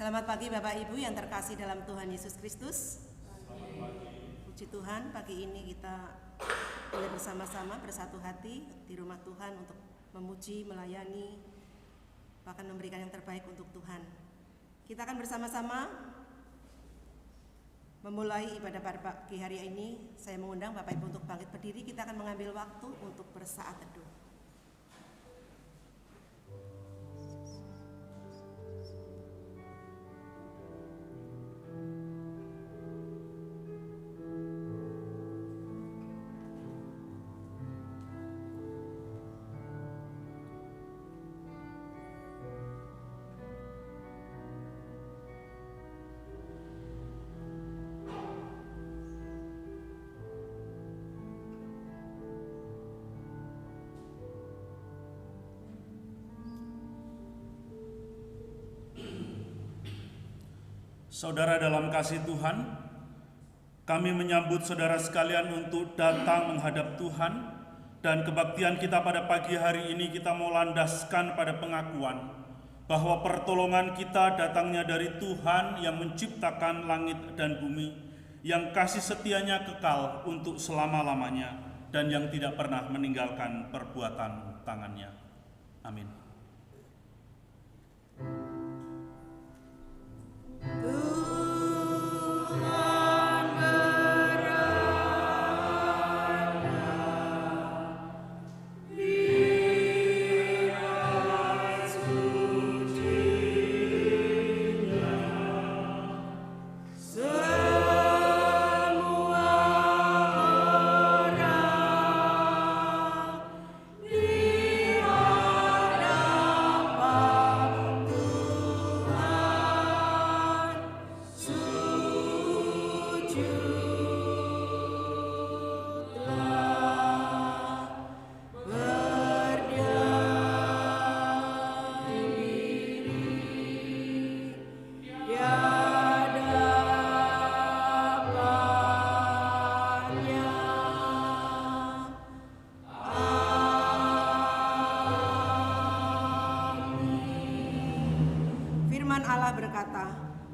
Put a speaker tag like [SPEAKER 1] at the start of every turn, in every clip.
[SPEAKER 1] Selamat pagi Bapak Ibu yang terkasih dalam Tuhan Yesus Kristus. Puji Tuhan, pagi ini kita boleh bersama-sama bersatu hati di rumah Tuhan untuk memuji, melayani, bahkan memberikan yang terbaik untuk Tuhan. Kita akan bersama-sama memulai ibadah pada pagi hari ini. Saya mengundang Bapak Ibu untuk bangkit berdiri. Kita akan mengambil waktu untuk bersaat teduh.
[SPEAKER 2] Saudara dalam kasih Tuhan, kami menyambut saudara sekalian untuk datang menghadap Tuhan, dan kebaktian kita pada pagi hari ini kita mau landaskan pada pengakuan bahwa pertolongan kita datangnya dari Tuhan yang menciptakan langit dan bumi, yang kasih setianya kekal untuk selama-lamanya, dan yang tidak pernah meninggalkan perbuatan tangannya. Amin.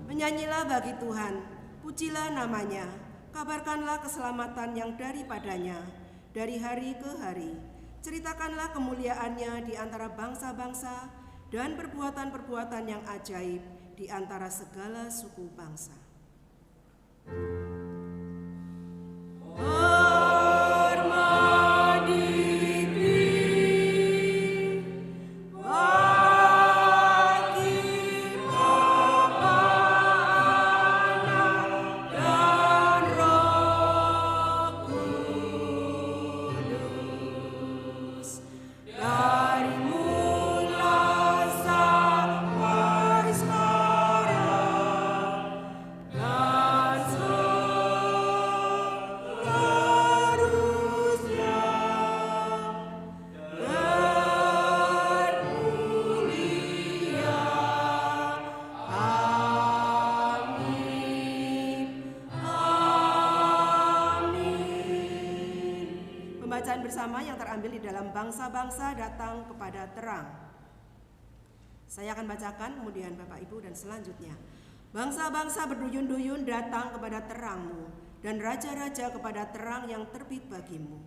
[SPEAKER 1] Menyanyilah bagi Tuhan, pujilah namanya, kabarkanlah keselamatan yang daripadanya, dari hari ke hari. Ceritakanlah kemuliaannya di antara bangsa-bangsa dan perbuatan-perbuatan yang ajaib di antara segala suku bangsa. Bersama yang terambil di dalam bangsa-bangsa datang kepada terang. Saya akan bacakan, kemudian Bapak Ibu, dan selanjutnya. Bangsa-bangsa berduyun-duyun datang kepada terang-Mu, dan raja-raja kepada terang yang terbit bagimu.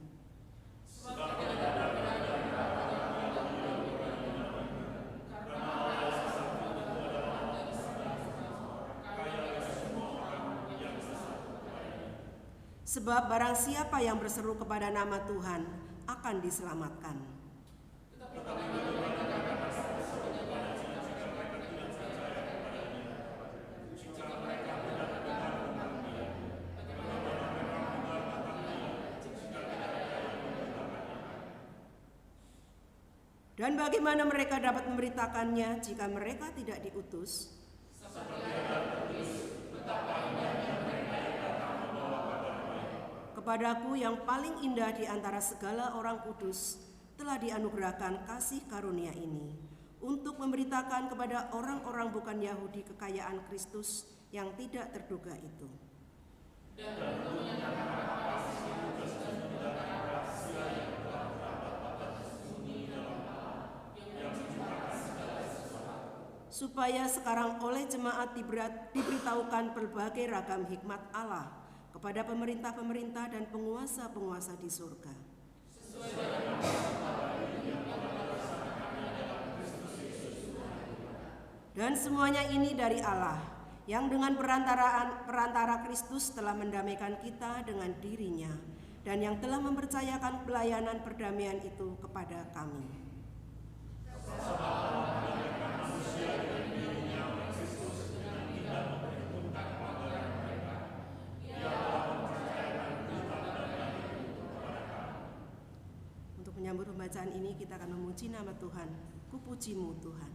[SPEAKER 1] Sebab barang siapa yang berseru kepada nama Tuhan akan diselamatkan. Dan bagaimana mereka dapat memberitakannya jika mereka tidak diutus? Kepadaku yang paling indah di antara segala orang kudus telah dianugerahkan kasih karunia ini, untuk memberitakan kepada orang-orang bukan Yahudi kekayaan Kristus yang tidak terduga itu. supaya sekarang oleh jemaat diberitahukan berbagai ragam hikmat Allah kepada pemerintah-pemerintah dan penguasa-penguasa di surga. Dan semuanya ini dari Allah, yang dengan perantara Kristus telah mendamaikan kita dengan dirinya, dan yang telah mempercayakan pelayanan perdamaian itu kepada kami. Untuk menyambut pembacaan ini, kita akan memuji nama Tuhan. Kupujimu Tuhan.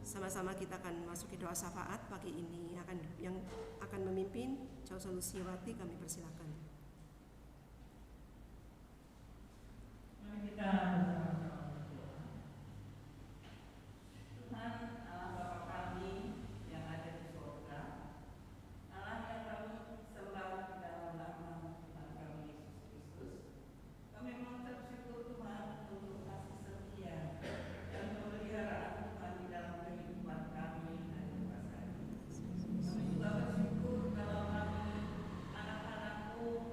[SPEAKER 1] Sama-sama kita akan masuki doa syafaat pagi ini. Yang akan memimpin Jauh Solusiwati, kami persilakan.
[SPEAKER 3] Mari kita bersama-sama berdoa. Tuhan Allah Bapa kami yang ada di surga, Allah yang kami sembah di dalam nama Tuhan kami Yesus Kristus, kami mengucap syukur Tuhan untuk kasih setia dan pemeliharaan Tuhan di dalam kehidupan kami dan keluarga kami. Kami juga bersyukur kalau kami anak-anakmu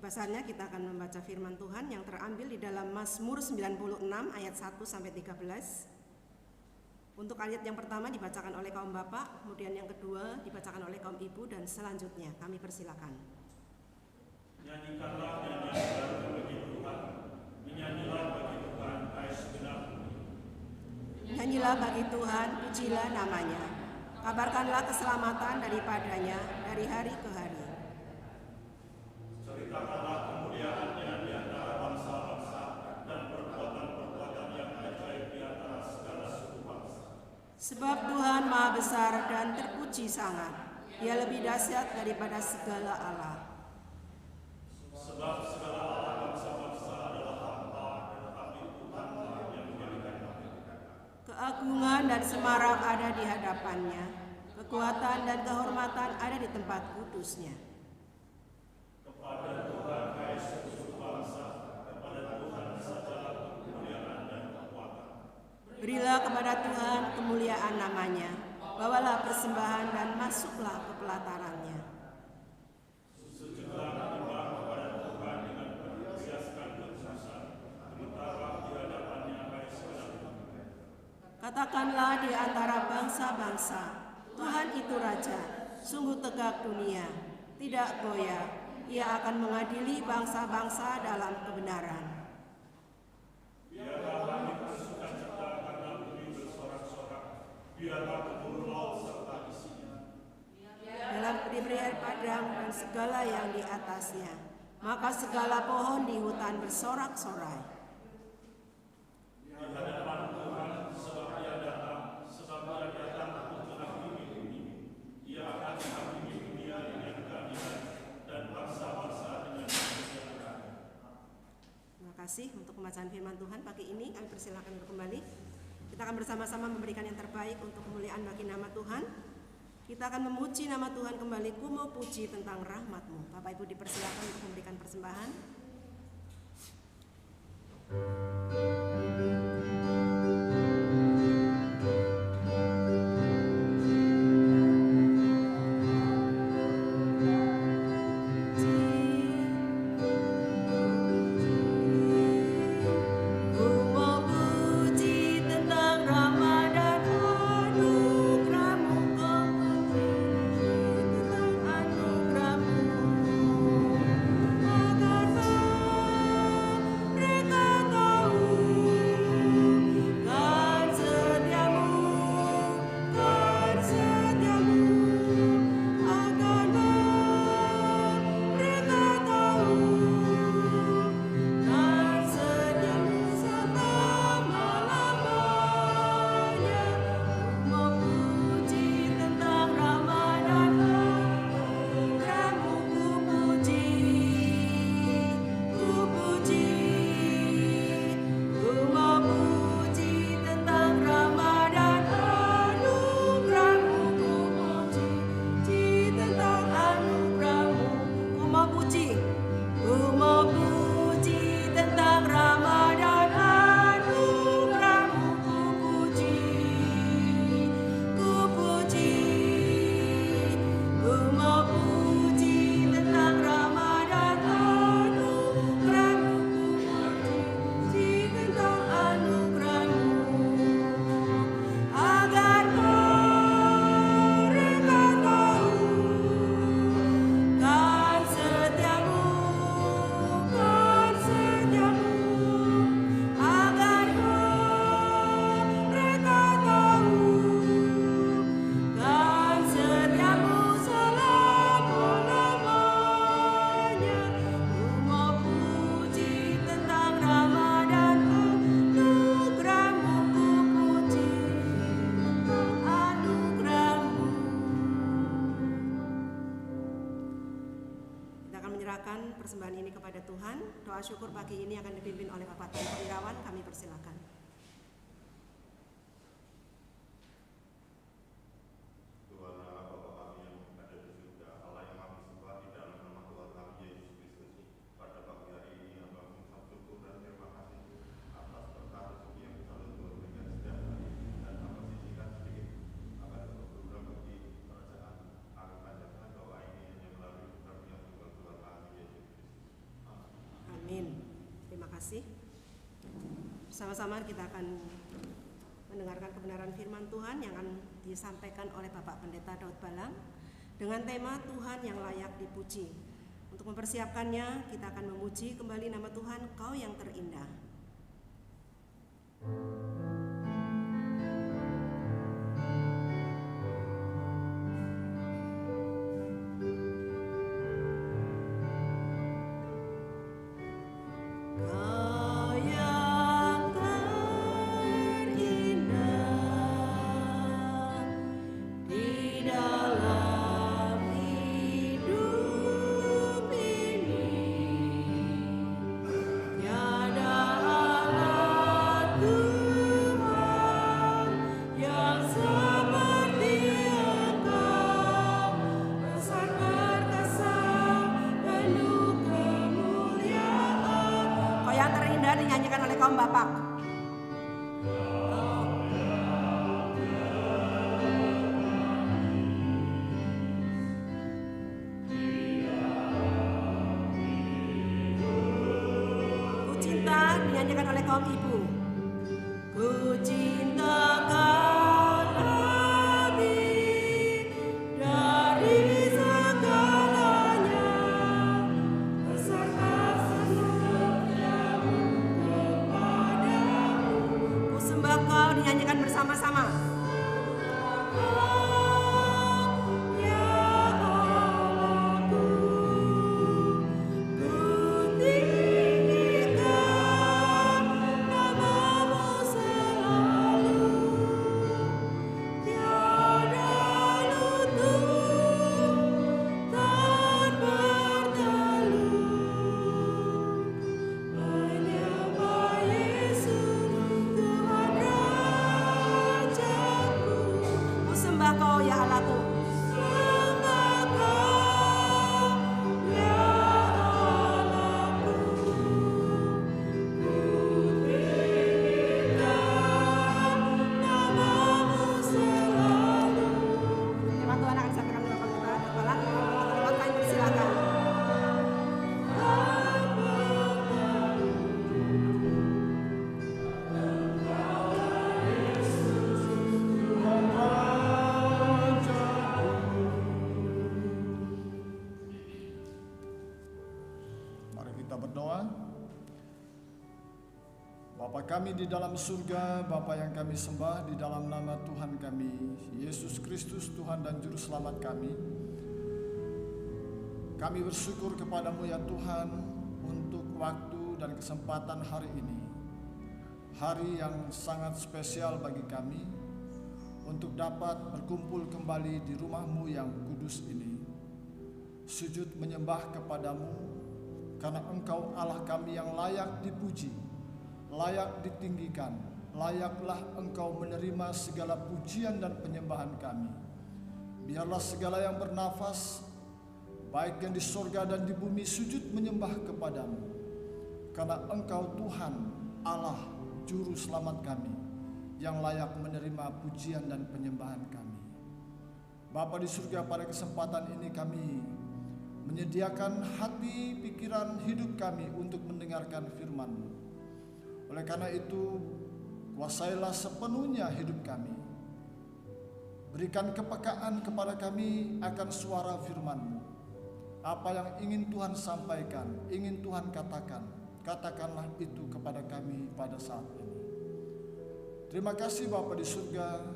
[SPEAKER 1] pasarnya kita akan membaca firman Tuhan yang terambil di dalam Mazmur 96 ayat 1 sampai 13. Untuk ayat yang pertama dibacakan oleh kaum bapak, kemudian yang kedua dibacakan oleh kaum ibu, dan selanjutnya kami persilakan.
[SPEAKER 2] Nyanyikanlah nyanyian baru bagi Tuhan, menyanyilah bagi Tuhan, hai segenap bumi.
[SPEAKER 1] Nyanyilah bagi Tuhan, pujilah namanya. Kabarkanlah keselamatan daripadanya dari hari ke hari.
[SPEAKER 2] Ceritakanlah kemuliaannya di antara bangsa-bangsa dan perbuatan-perbuatan yang ajaib di antara segala suku bangsa.
[SPEAKER 1] Sebab Tuhan Maha Besar dan terpuji sangat. Dia lebih dahsyat daripada segala Allah.
[SPEAKER 2] Sebab segala Allah bangsa-bangsa adalah hampa, tetapi Tuhanlah yang menjadikan mereka.
[SPEAKER 1] Keagungan dan semarak ada di hadapannya. Kekuatan dan kehormatan ada di tempat kudusnya.
[SPEAKER 2] Kepada Tuhan, hai seluruh bangsa, kepada Tuhan sajalah kemuliaan dan kekuatan.
[SPEAKER 1] Berilah kepada Tuhan kemuliaan namanya. Bawalah persembahan dan masuklah ke pelatarannya.
[SPEAKER 2] Sujudlah menyembah kepada Tuhan dengan menghiaskan kekudusan, gemetarlah di hadapannya, hai segenap bumi.
[SPEAKER 1] Katakanlah di antara bangsa-bangsa, Tuhan itu Raja, sungguh tegak dunia, tidak goyah. Ia akan mengadili bangsa-bangsa dalam kebenaran.
[SPEAKER 2] Biarlah langit bersukacita karena bumi bersorak-sorak, biarlah gemuruh laut serta isinya.
[SPEAKER 1] Dalam diberi air padang dan segala yang di atasnya, maka segala pohon di hutan bersorak-sorai.
[SPEAKER 2] Di hadapan Tuhan, sebab Ia datang untuk menghakimi bumi. Ia akan menghakimi dunia dengan keadilan dan bangsa-bangsa dengan kebenaran.
[SPEAKER 1] Terima kasih untuk pembacaan firman Tuhan pagi ini. Kami persilakan untuk kembali. Kita akan bersama-sama memberikan yang terbaik untuk kemuliaan bagi nama Tuhan. Kita akan memuji nama Tuhan kembali. Ku mau puji tentang rahmat-Mu. Bapak Ibu dipersilakan untuk memberikan persembahan. Persembahan ini kepada Tuhan. Doa syukur pagi ini akan dipimpin oleh Bapak Tan Purnirawan. Kami persilakan. kasih. Bersama-sama kita akan mendengarkan kebenaran firman Tuhan yang akan disampaikan oleh Bapak Pendeta Daud Balang dengan tema Tuhan yang layak dipuji. Untuk mempersiapkannya, kita akan memuji kembali nama Tuhan, Kau yang terindah. Dinyanyikan oleh kaum bapak. Ku cinta dinyanyikan oleh kaum ibu. Ku cinta dinyanyikan bersama-sama.
[SPEAKER 4] Bapa kami di dalam surga, Bapa yang kami sembah di dalam nama Tuhan kami, Yesus Kristus, Tuhan dan Juru Selamat kami. Kami bersyukur kepadamu ya Tuhan untuk waktu dan kesempatan hari ini. Hari yang sangat spesial bagi kami untuk dapat berkumpul kembali di rumah-Mu yang kudus ini. Sujud menyembah kepadamu karena Engkau Allah kami yang layak dipuji, layak ditinggikan, layaklah Engkau menerima segala pujian dan penyembahan kami. Biarlah segala yang bernafas, baik yang di sorga dan di bumi, sujud menyembah kepadamu, karena Engkau Tuhan, Allah, Juru Selamat kami, yang layak menerima pujian dan penyembahan kami. Bapa di surga, pada kesempatan ini kami menyediakan hati, pikiran, hidup kami untuk mendengarkan firman-Mu. Oleh karena itu, kuasailah sepenuhnya hidup kami. Berikan kepekaan kepada kami akan suara firman-Mu. Apa yang ingin Tuhan sampaikan, ingin Tuhan katakan, katakanlah itu kepada kami pada saat ini. Terima kasih Bapa di surga,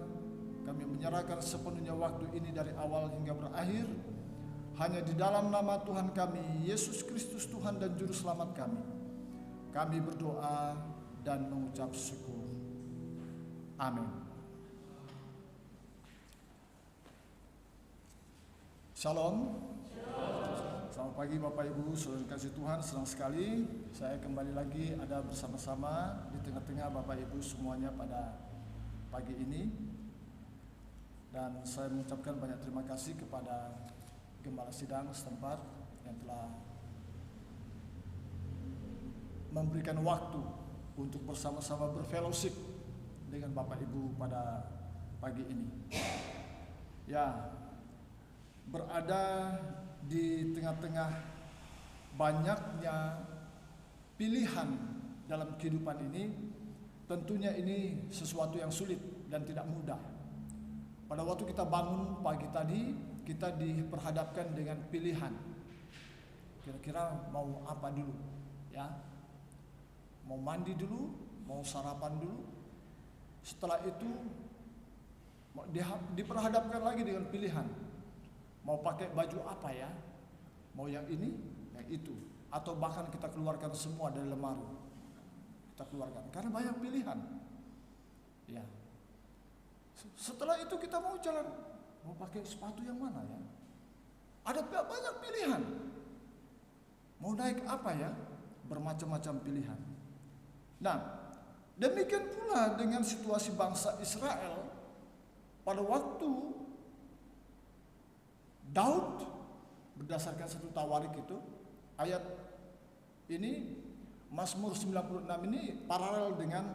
[SPEAKER 4] kami menyerahkan sepenuhnya waktu ini dari awal hingga berakhir, hanya di dalam nama Tuhan kami, Yesus Kristus Tuhan dan Juru Selamat kami. Kami berdoa dan mengucap syukur. Amin. Shalom. Selamat pagi Bapak Ibu, saudara kasih Tuhan, senang sekali saya kembali lagi ada bersama-sama di tengah-tengah Bapak Ibu semuanya pada pagi ini. Dan saya mengucapkan banyak terima kasih kepada Gembala Sidang setempat yang telah memberikan waktu untuk bersama-sama berfellowship dengan Bapak Ibu pada pagi ini. Ya, berada di tengah-tengah banyaknya pilihan dalam kehidupan ini, tentunya ini sesuatu yang sulit dan tidak mudah. Pada waktu kita bangun pagi tadi, kita diperhadapkan dengan pilihan. Kira-kira mau apa dulu? Ya, mau mandi dulu, mau sarapan dulu. Setelah itu diperhadapkan lagi dengan pilihan. Mau pakai baju apa ya? Mau yang ini, yang itu, atau bahkan kita keluarkan semua dari lemari. Kita keluarkan karena banyak pilihan. Ya. Setelah itu kita mau jalan, mau pakai sepatu yang mana ya? Ada banyak pilihan. Mau naik apa ya? Bermacam-macam pilihan. Nah, demikian pula dengan situasi bangsa Israel pada waktu Daud, berdasarkan satu tawarik itu, ayat ini Mazmur 96 ini paralel dengan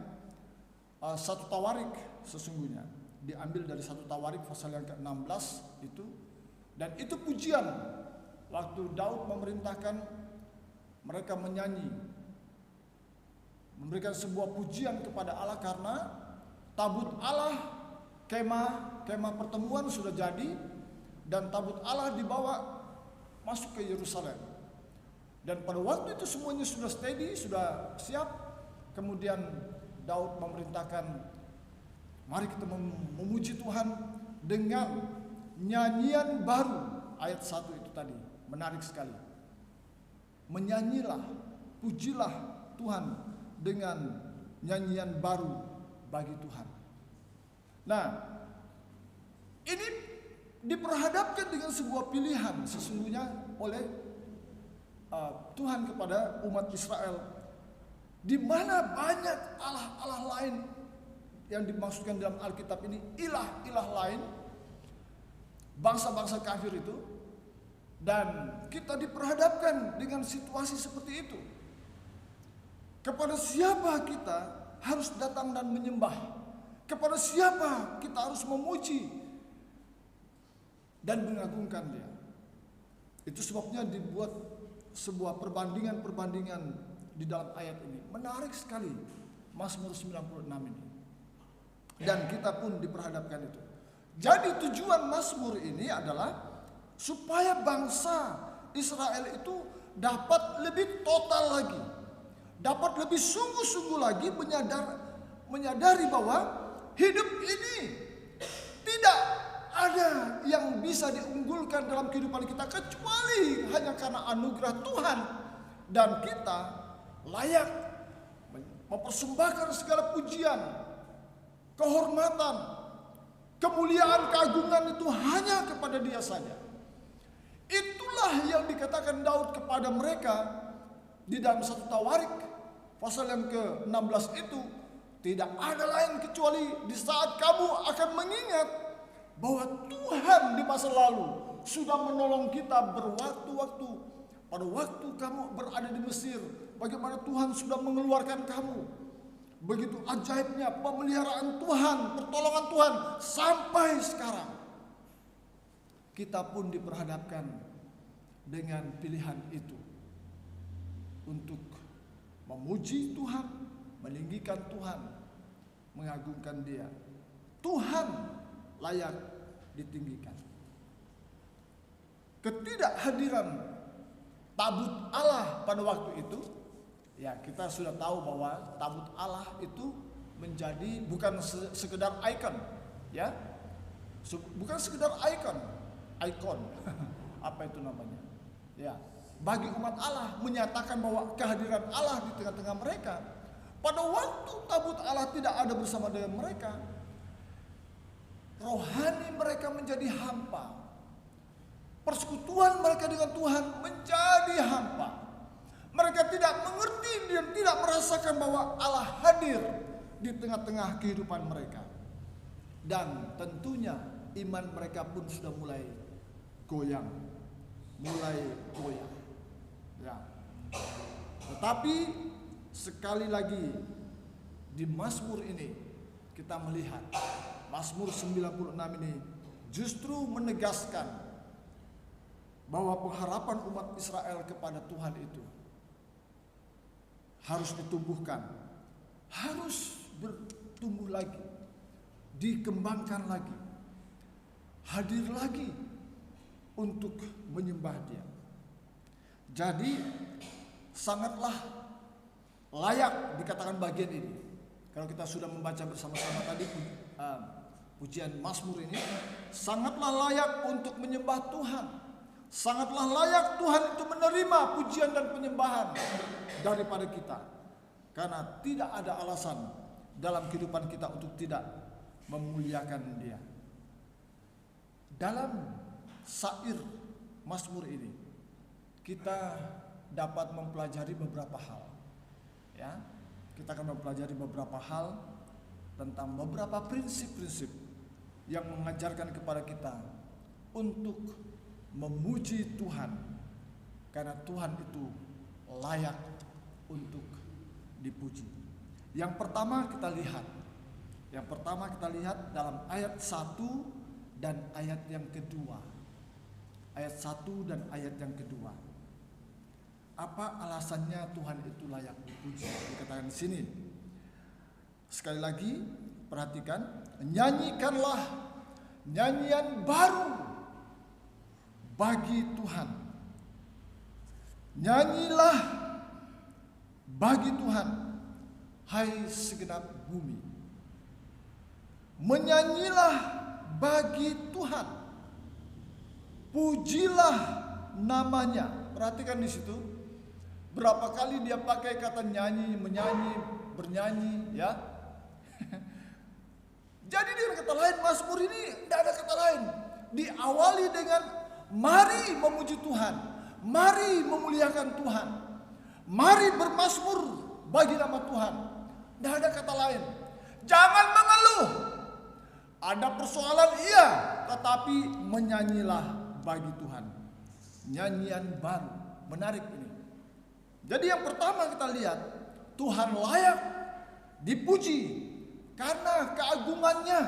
[SPEAKER 4] satu tawarik sesungguhnya. Diambil dari satu tawarik pasal yang ke-16 itu, dan itu pujian waktu Daud memerintahkan mereka menyanyi, memberikan sebuah pujian kepada Allah karena tabut Allah, kemah pertemuan sudah jadi, dan tabut Allah dibawa masuk ke Yerusalem. Dan pada waktu itu semuanya sudah steady, sudah siap. Kemudian Daud memerintahkan, mari kita memuji Tuhan dengan nyanyian baru. Ayat 1 itu tadi, menarik sekali. Menyanyilah, pujilah Tuhan dengan nyanyian baru bagi Tuhan. Nah, ini diperhadapkan dengan sebuah pilihan sesungguhnya oleh Tuhan kepada umat Israel, di mana banyak Allah-Allah lain yang dimaksudkan dalam Alkitab ini, ilah-ilah lain, bangsa-bangsa kafir itu, dan kita diperhadapkan dengan situasi seperti itu. Kepada siapa kita harus datang dan menyembah? Kepada siapa kita harus memuji dan mengagungkan Dia? Itu sebabnya dibuat sebuah perbandingan-perbandingan di dalam ayat ini. Menarik sekali Mazmur 96 ini. Dan kita pun diperhadapkan itu. Jadi tujuan Mazmur ini adalah supaya bangsa Israel itu dapat lebih total lagi, dapat lebih sungguh-sungguh lagi menyadari bahwa hidup ini tidak ada yang bisa diunggulkan dalam kehidupan kita kecuali hanya karena anugerah Tuhan, dan kita layak mempersembahkan segala pujian, kehormatan, kemuliaan, keagungan itu hanya kepada Dia saja. Itulah yang dikatakan Daud kepada mereka di dalam satu tawarik pasal yang ke-16 itu. Tidak ada lain kecuali di saat kamu akan mengingat bahwa Tuhan di masa lalu sudah menolong kita berwaktu-waktu. Pada waktu kamu berada di Mesir, bagaimana Tuhan sudah mengeluarkan kamu. Begitu ajaibnya pemeliharaan Tuhan, pertolongan Tuhan sampai sekarang. Kita pun diperhadapkan dengan pilihan itu untuk memuji Tuhan, meninggikan Tuhan, mengagungkan Dia. Tuhan layak ditinggikan. Ketidakhadiran tabut Allah pada waktu itu, ya kita sudah tahu bahwa tabut Allah itu menjadi bukan sekedar ikon, ya, bukan sekedar ikon, apa itu namanya, ya, bagi umat Allah menyatakan bahwa kehadiran Allah di tengah-tengah mereka. Pada waktu tabut Allah tidak ada bersama dengan mereka, rohani mereka menjadi hampa. Persekutuan mereka dengan Tuhan menjadi hampa. Mereka tidak mengerti dan tidak merasakan bahwa Allah hadir di tengah-tengah kehidupan mereka. Dan tentunya iman mereka pun sudah mulai goyang. Ya. Tetapi sekali lagi di Mazmur ini kita melihat Mazmur 96 ini justru menegaskan bahwa pengharapan umat Israel kepada Tuhan itu harus ditumbuhkan, harus bertumbuh lagi, dikembangkan lagi, hadir lagi untuk menyembah Dia. Jadi sangatlah layak dikatakan bagian ini. Kalau kita sudah membaca bersama-sama tadi pujian Mazmur ini, sangatlah layak untuk menyembah Tuhan. Sangatlah layak Tuhan itu menerima pujian dan penyembahan daripada kita. Karena tidak ada alasan dalam kehidupan kita untuk tidak memuliakan Dia. Dalam syair Mazmur ini kita dapat mempelajari beberapa hal. Ya, kita akan mempelajari beberapa hal tentang beberapa prinsip-prinsip yang mengajarkan kepada kita untuk memuji Tuhan, karena Tuhan itu layak untuk dipuji. Yang pertama kita lihat dalam ayat 1 dan ayat yang kedua. Ayat 1 dan ayat yang kedua. Apa alasannya Tuhan itu layak dipuji? Dikatakan di sini. Sekali lagi, perhatikan, nyanyikanlah nyanyian baru bagi Tuhan. Nyanyilah bagi Tuhan, hai segenap bumi. Menyanyilah bagi Tuhan. Pujilah namanya. Perhatikan di situ. Berapa kali dia pakai kata nyanyi, menyanyi, bernyanyi, ya. Jadi dengan kata lain, Mazmur ini tidak ada kata lain. Diawali dengan mari memuji Tuhan, mari memuliakan Tuhan, mari bermazmur bagi nama Tuhan. Tidak ada kata lain. Jangan mengeluh. Ada persoalan, iya, tetapi menyanyilah bagi Tuhan. Nyanyian baru, menarik ini. Jadi yang pertama kita lihat, Tuhan layak dipuji karena keagungannya,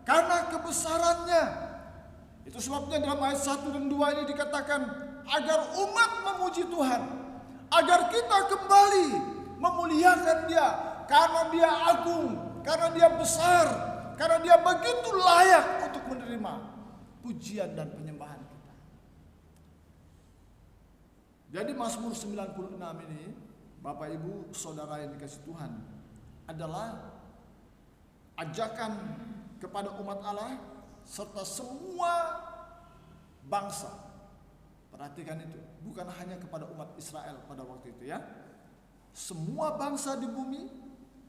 [SPEAKER 4] karena kebesarannya. Itu sebabnya dalam ayat 1 dan 2 ini dikatakan agar umat memuji Tuhan, agar kita kembali memuliakan Dia, karena Dia agung, karena Dia besar, karena Dia begitu layak untuk menerima pujian dan penyembahan kita. Jadi Mazmur 96 ini, Bapak Ibu Saudara yang dikasihi Tuhan, adalah ajakan kepada umat Allah serta semua bangsa. Perhatikan itu, bukan hanya kepada umat Israel pada waktu itu, ya. Semua bangsa di bumi,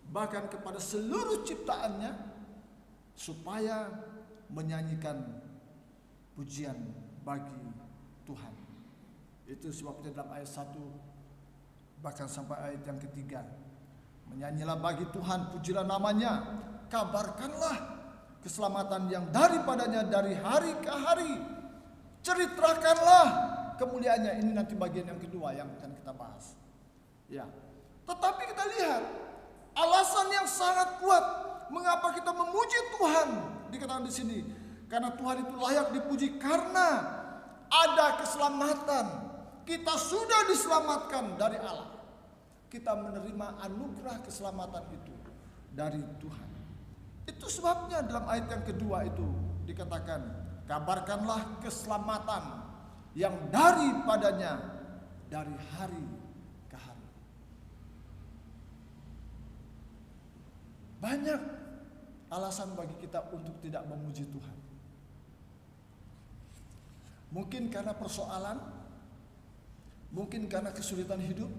[SPEAKER 4] bahkan kepada seluruh ciptaannya, supaya menyanyikan pujian bagi Tuhan. Itu sebabnya dalam ayat 1 bahkan sampai ayat yang ketiga, menyanyilah bagi Tuhan, pujilah namanya, kabarkanlah keselamatan yang daripadanya dari hari ke hari, ceritakanlah kemuliaannya. Ini nanti bagian yang kedua yang akan kita bahas, ya. Tetapi kita lihat alasan yang sangat kuat mengapa kita memuji Tuhan, dikatakan di sini, karena Tuhan itu layak dipuji karena ada keselamatan. Kita sudah diselamatkan dari Allah. Kita menerima anugerah keselamatan itu dari Tuhan. Itu sebabnya dalam ayat yang kedua itu dikatakan, kabarkanlah keselamatan yang daripadanya dari hari ke hari. Banyak alasan bagi kita untuk tidak memuji Tuhan. Mungkin karena persoalan, mungkin karena kesulitan hidup,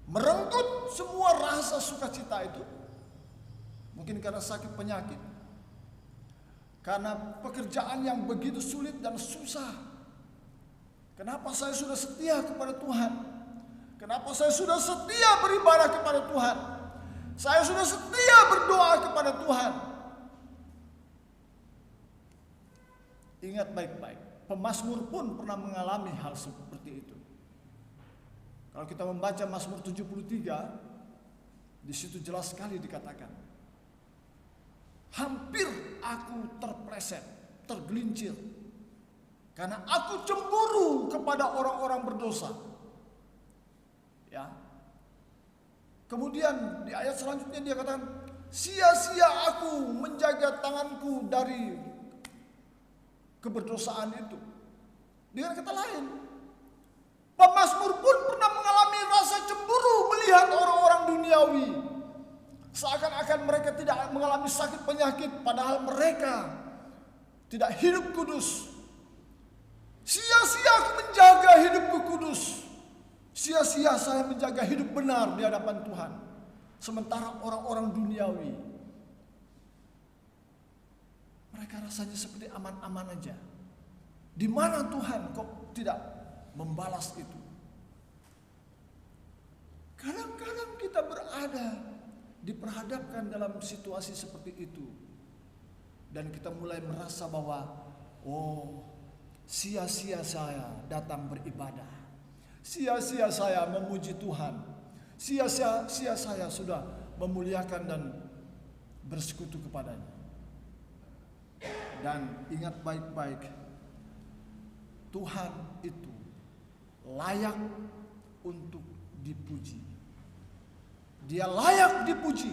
[SPEAKER 4] merenggut semua rasa sukacita itu. Mungkin karena sakit penyakit, karena pekerjaan yang begitu sulit dan susah. Kenapa saya sudah setia kepada Tuhan? Kenapa saya sudah setia beribadah kepada Tuhan? Saya sudah setia berdoa kepada Tuhan. Ingat baik-baik, pemazmur pun pernah mengalami hal seperti itu. Kalau kita membaca Mazmur 73, di situ jelas sekali dikatakan, hampir aku terpleset, tergelincir, karena aku cemburu kepada orang-orang berdosa. Ya, Kemudian di ayat selanjutnya dia katakan, sia-sia aku menjaga tanganku dari keberdosaan itu. Dengan kata lain, pemazmur pun pernah mengalami rasa cemburu melihat orang-orang duniawi. Seakan-akan mereka tidak mengalami sakit penyakit, padahal mereka tidak hidup kudus. Sia-sia aku menjaga hidupku kudus. Sia-sia saya menjaga hidup benar di hadapan Tuhan. Sementara orang-orang duniawi, mereka rasanya seperti aman-aman aja. Di mana Tuhan kok tidak membalas itu? Kadang-kadang kita berada, diperhadapkan dalam situasi seperti itu. Dan kita mulai merasa bahwa, oh, sia-sia saya datang beribadah. Sia-sia saya memuji Tuhan. Sia-sia saya sudah memuliakan dan bersekutu kepadanya. Dan ingat baik-baik, Tuhan itu layak untuk dipuji. Dia layak dipuji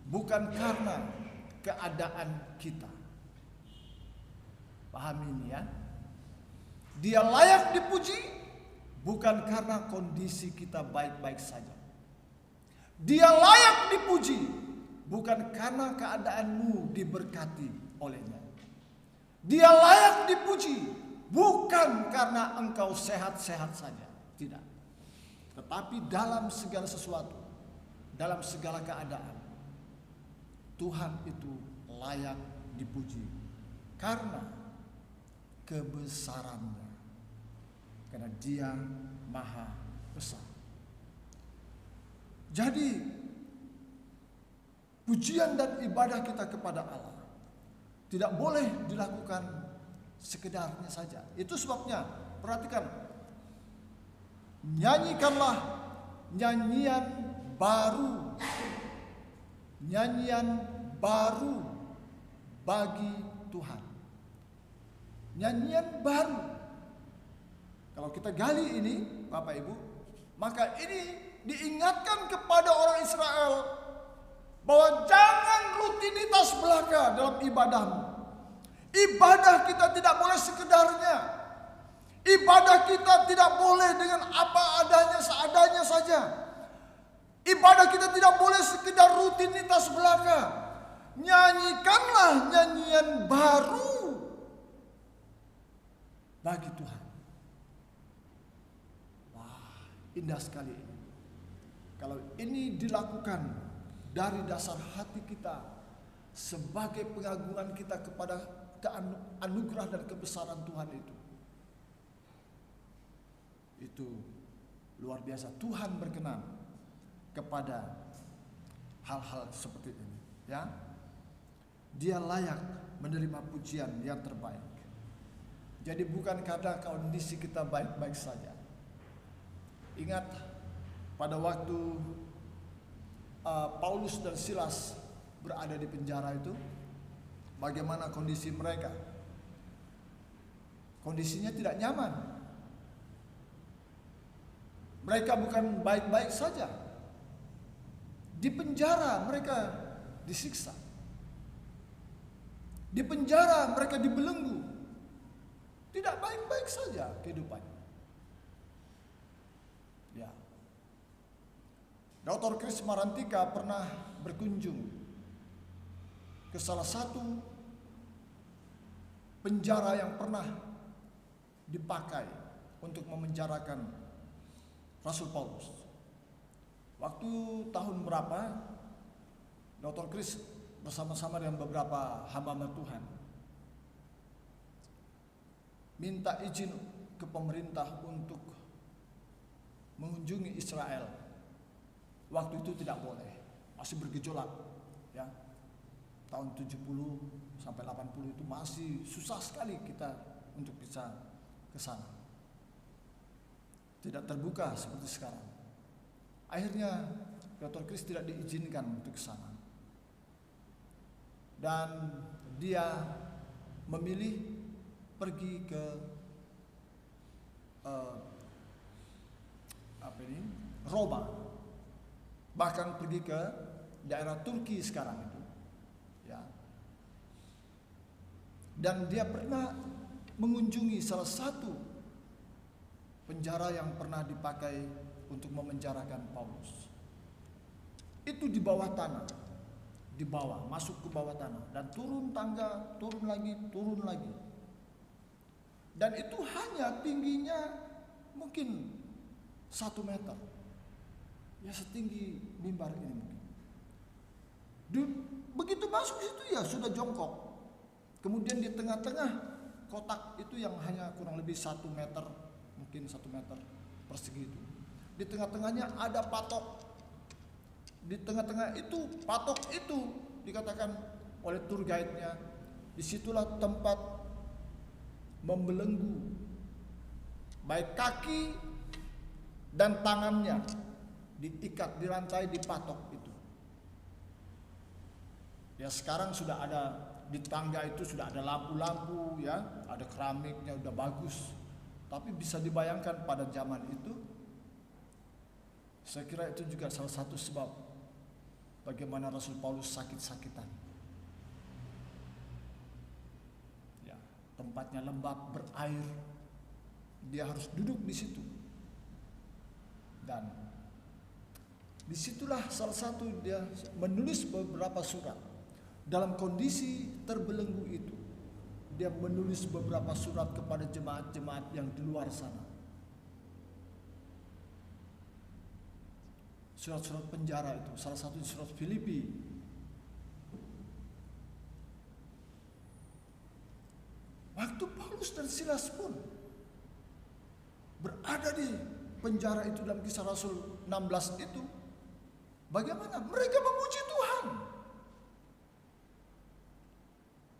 [SPEAKER 4] bukan karena keadaan kita. Paham ini ya? Dia layak dipuji bukan karena kondisi kita baik-baik saja. Dia layak dipuji bukan karena keadaanmu diberkati olehnya. Dia layak dipuji bukan karena engkau sehat-sehat saja. Tidak. Tetapi dalam segala sesuatu, dalam segala keadaan, Tuhan itu layak dipuji karena kebesarannya. Karena Dia Maha Besar. Jadi pujian dan ibadah kita kepada Allah tidak boleh dilakukan sekedarnya saja. Itu sebabnya perhatikan, nyanyikanlah nyanyian baru. Nyanyian baru bagi Tuhan. Nyanyian baru. Kalau kita gali ini, Bapak Ibu, maka ini diingatkan kepada orang Israel bahwa jangan rutinitas belaka dalam ibadahmu. Ibadah kita tidak boleh sekedarnya. Ibadah kita tidak boleh dengan apa adanya, seadanya saja. Ibadah kita tidak boleh sekedar rutinitas belaka. Nyanyikanlah nyanyian baru bagi Tuhan. Wah, indah sekali ini. Kalau ini dilakukan dari dasar hati kita sebagai pengagungan kita kepada anugerah dan kebesaran Tuhan itu luar biasa. Tuhan berkenan kepada hal-hal seperti ini, ya. Dia layak menerima pujian yang terbaik. Jadi bukan karena kondisi kita baik-baik saja. Ingat pada waktu Paulus dan Silas berada di penjara itu, bagaimana kondisi mereka? Kondisinya tidak nyaman. Mereka bukan baik-baik saja. Di penjara mereka disiksa. Di penjara mereka dibelenggu. Tidak baik-baik saja kehidupannya. Ya. Dr. Chris Marantika pernah berkunjung ke salah satu penjara yang pernah dipakai untuk memenjarakan Rasul Paulus. Waktu tahun berapa, Dr. Chris bersama-sama dengan beberapa hamba Tuhan minta izin ke pemerintah untuk mengunjungi Israel. Waktu itu tidak boleh, masih bergejolak, ya. Tahun 70 sampai 80 itu masih susah sekali kita untuk bisa ke sana. Tidak terbuka seperti sekarang. Akhirnya Dr. Chris tidak diizinkan untuk ke sana. Dan dia memilih pergi ke Roma. bahkan pergi ke daerah Turki sekarang itu, ya. Dan dia pernah mengunjungi salah satu penjara yang pernah dipakai untuk memenjarakan Paulus. Itu di bawah tanah, di bawah, masuk ke bawah tanah, dan turun tangga, turun lagi. Dan itu hanya tingginya mungkin 1 meter, ya setinggi mimbar ini mungkin. Begitu masuk situ ya sudah jongkok. Kemudian di tengah-tengah kotak itu yang hanya kurang lebih 1 meter, mungkin 1 meter persegi itu. Di tengah-tengahnya ada patok. Di tengah-tengah itu patok itu dikatakan oleh tour guide-nya, disitulah tempat membelenggu baik kaki dan tangannya, diikat, dirantai, dipatok itu. Ya sekarang sudah ada di tangga itu sudah ada lampu-lampu, ya, ada keramiknya udah bagus. Tapi bisa dibayangkan pada zaman itu, saya kira itu juga salah satu sebab bagaimana Rasul Paulus sakit-sakitan. Ya, tempatnya lembab, berair. Dia harus duduk di situ. Dan disitulah salah satu dia menulis beberapa surat. Dalam kondisi terbelenggu itu, dia menulis beberapa surat kepada jemaat-jemaat yang di luar sana. Surat-surat penjara itu, salah satu surat Filipi. Waktu Paulus dan Silas pun berada di penjara itu dalam Kisah Rasul 16 itu, bagaimana mereka memuji Tuhan.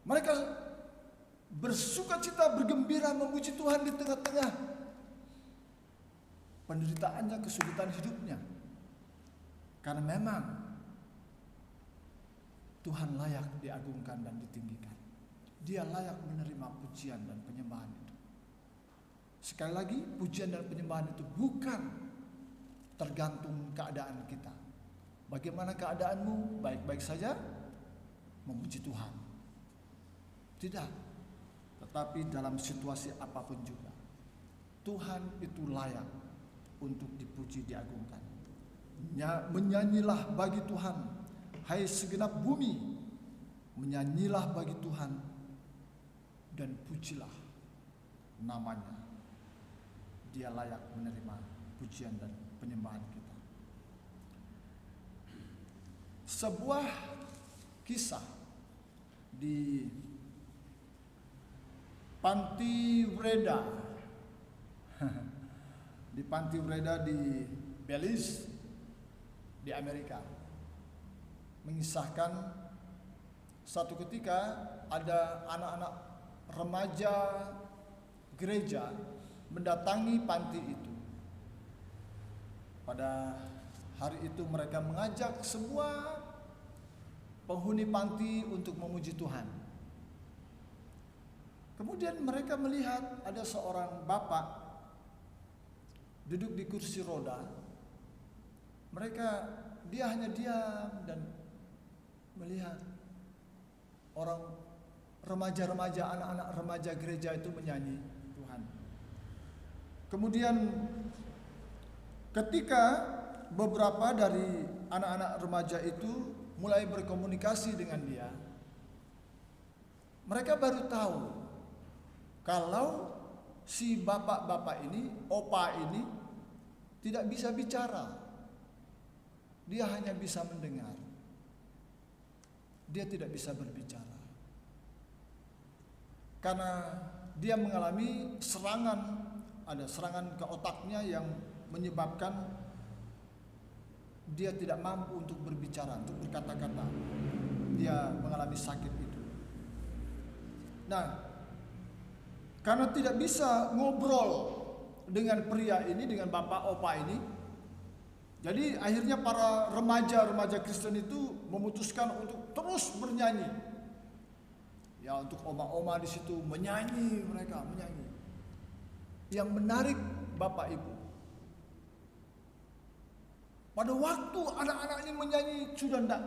[SPEAKER 4] Mereka bersukacita, bergembira memuji Tuhan di tengah-tengah penderitaannya, kesulitan hidupnya. Karena memang Tuhan layak diagungkan dan ditinggikan. Dia layak menerima pujian dan penyembahan itu. Sekali lagi, pujian dan penyembahan itu bukan tergantung keadaan kita. Bagaimana keadaanmu? Baik-baik saja? Memuji Tuhan. Tidak. Tetapi dalam situasi apapun juga, Tuhan itu layak untuk dipuji, diagungkan. Menyanyilah bagi Tuhan, hai segenap bumi, menyanyilah bagi Tuhan dan pujilah namanya. Dia layak menerima pujian dan penyembahan kita. Sebuah kisah di Panti Breda di Panti Breda di Belize di Amerika, mengisahkan satu ketika ada anak-anak remaja gereja mendatangi panti itu. Pada hari itu mereka mengajak semua penghuni panti untuk memuji Tuhan. Kemudian mereka melihat ada seorang bapak duduk di kursi roda. Dia hanya diam dan melihat orang remaja-remaja, anak-anak remaja gereja itu menyanyi Tuhan. Kemudian ketika beberapa dari anak-anak remaja itu mulai berkomunikasi dengan dia, mereka baru tahu kalau si bapak-bapak ini, opa ini tidak bisa bicara. Dia hanya bisa mendengar. Dia tidak bisa berbicara. Karena dia mengalami serangan, ada serangan ke otaknya yang menyebabkan dia tidak mampu untuk berbicara, untuk berkata-kata. Dia mengalami sakit itu. Nah, karena tidak bisa ngobrol dengan pria ini, dengan bapak opa ini, jadi akhirnya para remaja-remaja Kristen itu memutuskan untuk terus bernyanyi. Ya, untuk oma-oma di situ menyanyi, mereka menyanyi. Yang menarik Bapak Ibu, Pada waktu anak-anak ini menyanyi, sudah enggak,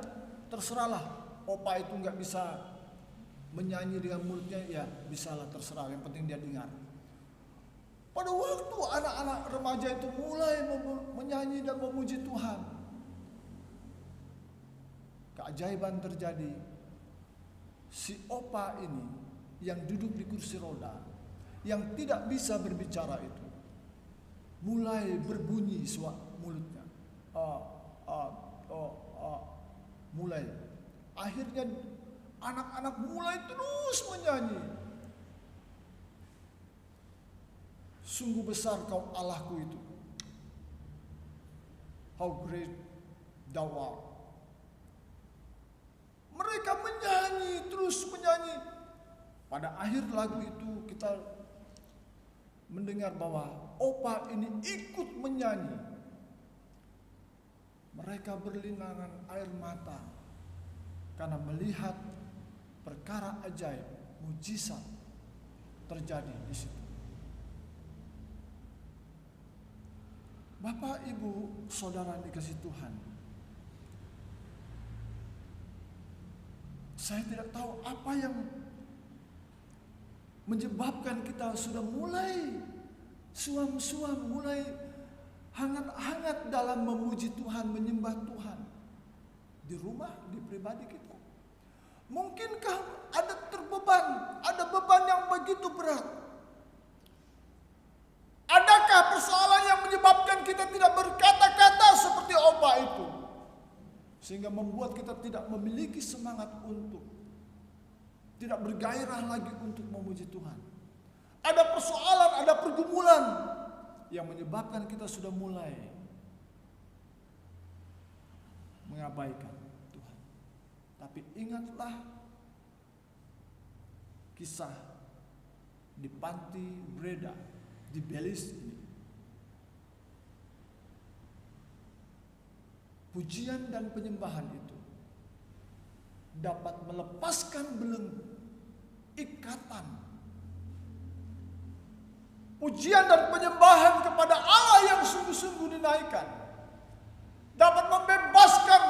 [SPEAKER 4] terserahlah. Opa itu enggak bisa menyanyi dengan mulutnya, ya bisalah, terserah, yang penting dia dengar. Pada waktu anak-anak remaja itu mulai menyanyi dan memuji Tuhan, keajaiban terjadi. Si opa ini yang duduk di kursi roda, yang tidak bisa berbicara itu, mulai berbunyi mulutnya. Mulai. Akhirnya anak-anak mulai terus menyanyi. Sungguh besar kau Allahku itu. How great thou art. Mereka menyanyi, terus menyanyi. Pada akhir lagu itu kita mendengar bahwa opa ini ikut menyanyi. Mereka berlinangan air mata karena melihat perkara ajaib, mujizat terjadi di situ. Bapak, Ibu, Saudara dikasih Tuhan, saya tidak tahu apa yang menyebabkan kita sudah mulai suam-suam, mulai hangat-hangat dalam memuji Tuhan, menyembah Tuhan. Di rumah, di pribadi kita. Mungkinkah ada terbeban, ada beban yang begitu berat? Adakah persoalan yang menyebabkan kita tidak berkata-kata seperti opa itu? Sehingga membuat kita tidak memiliki semangat untuk, tidak bergairah lagi untuk memuji Tuhan. Ada persoalan, ada pergumulan yang menyebabkan kita sudah mulai mengabaikan Tuhan. Tapi ingatlah kisah di panti Breda di Belize ini. Pujian dan penyembahan itu dapat melepaskan belenggu, ikatan. Pujian dan penyembahan kepada Allah yang sungguh-sungguh dinaikkan dapat membebaskan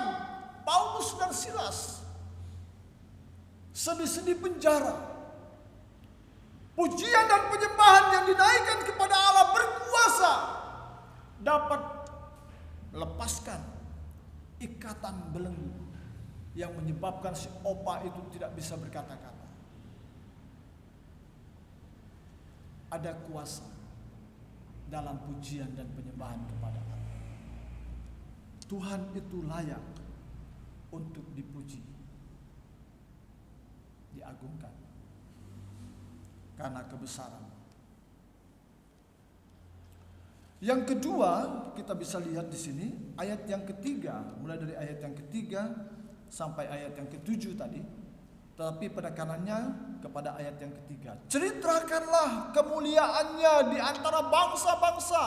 [SPEAKER 4] Paulus dan Silas sedih-sedih penjara. Pujian dan penyembahan yang dinaikkan kepada Allah berkuasa dapat melepaskan ikatan belenggu yang menyebabkan si opa itu tidak bisa berkata-kata. Ada kuasa dalam pujian dan penyembahan kepada Allah. Tuhan itu layak untuk dipuji, diagungkan karena kebesaran. Yang kedua, kita bisa lihat di sini ayat yang ketiga, mulai dari ayat yang ketiga sampai ayat yang ketujuh tadi. Tetapi penekanannya kepada ayat yang ketiga. Ceritakanlah kemuliaannya di antara bangsa-bangsa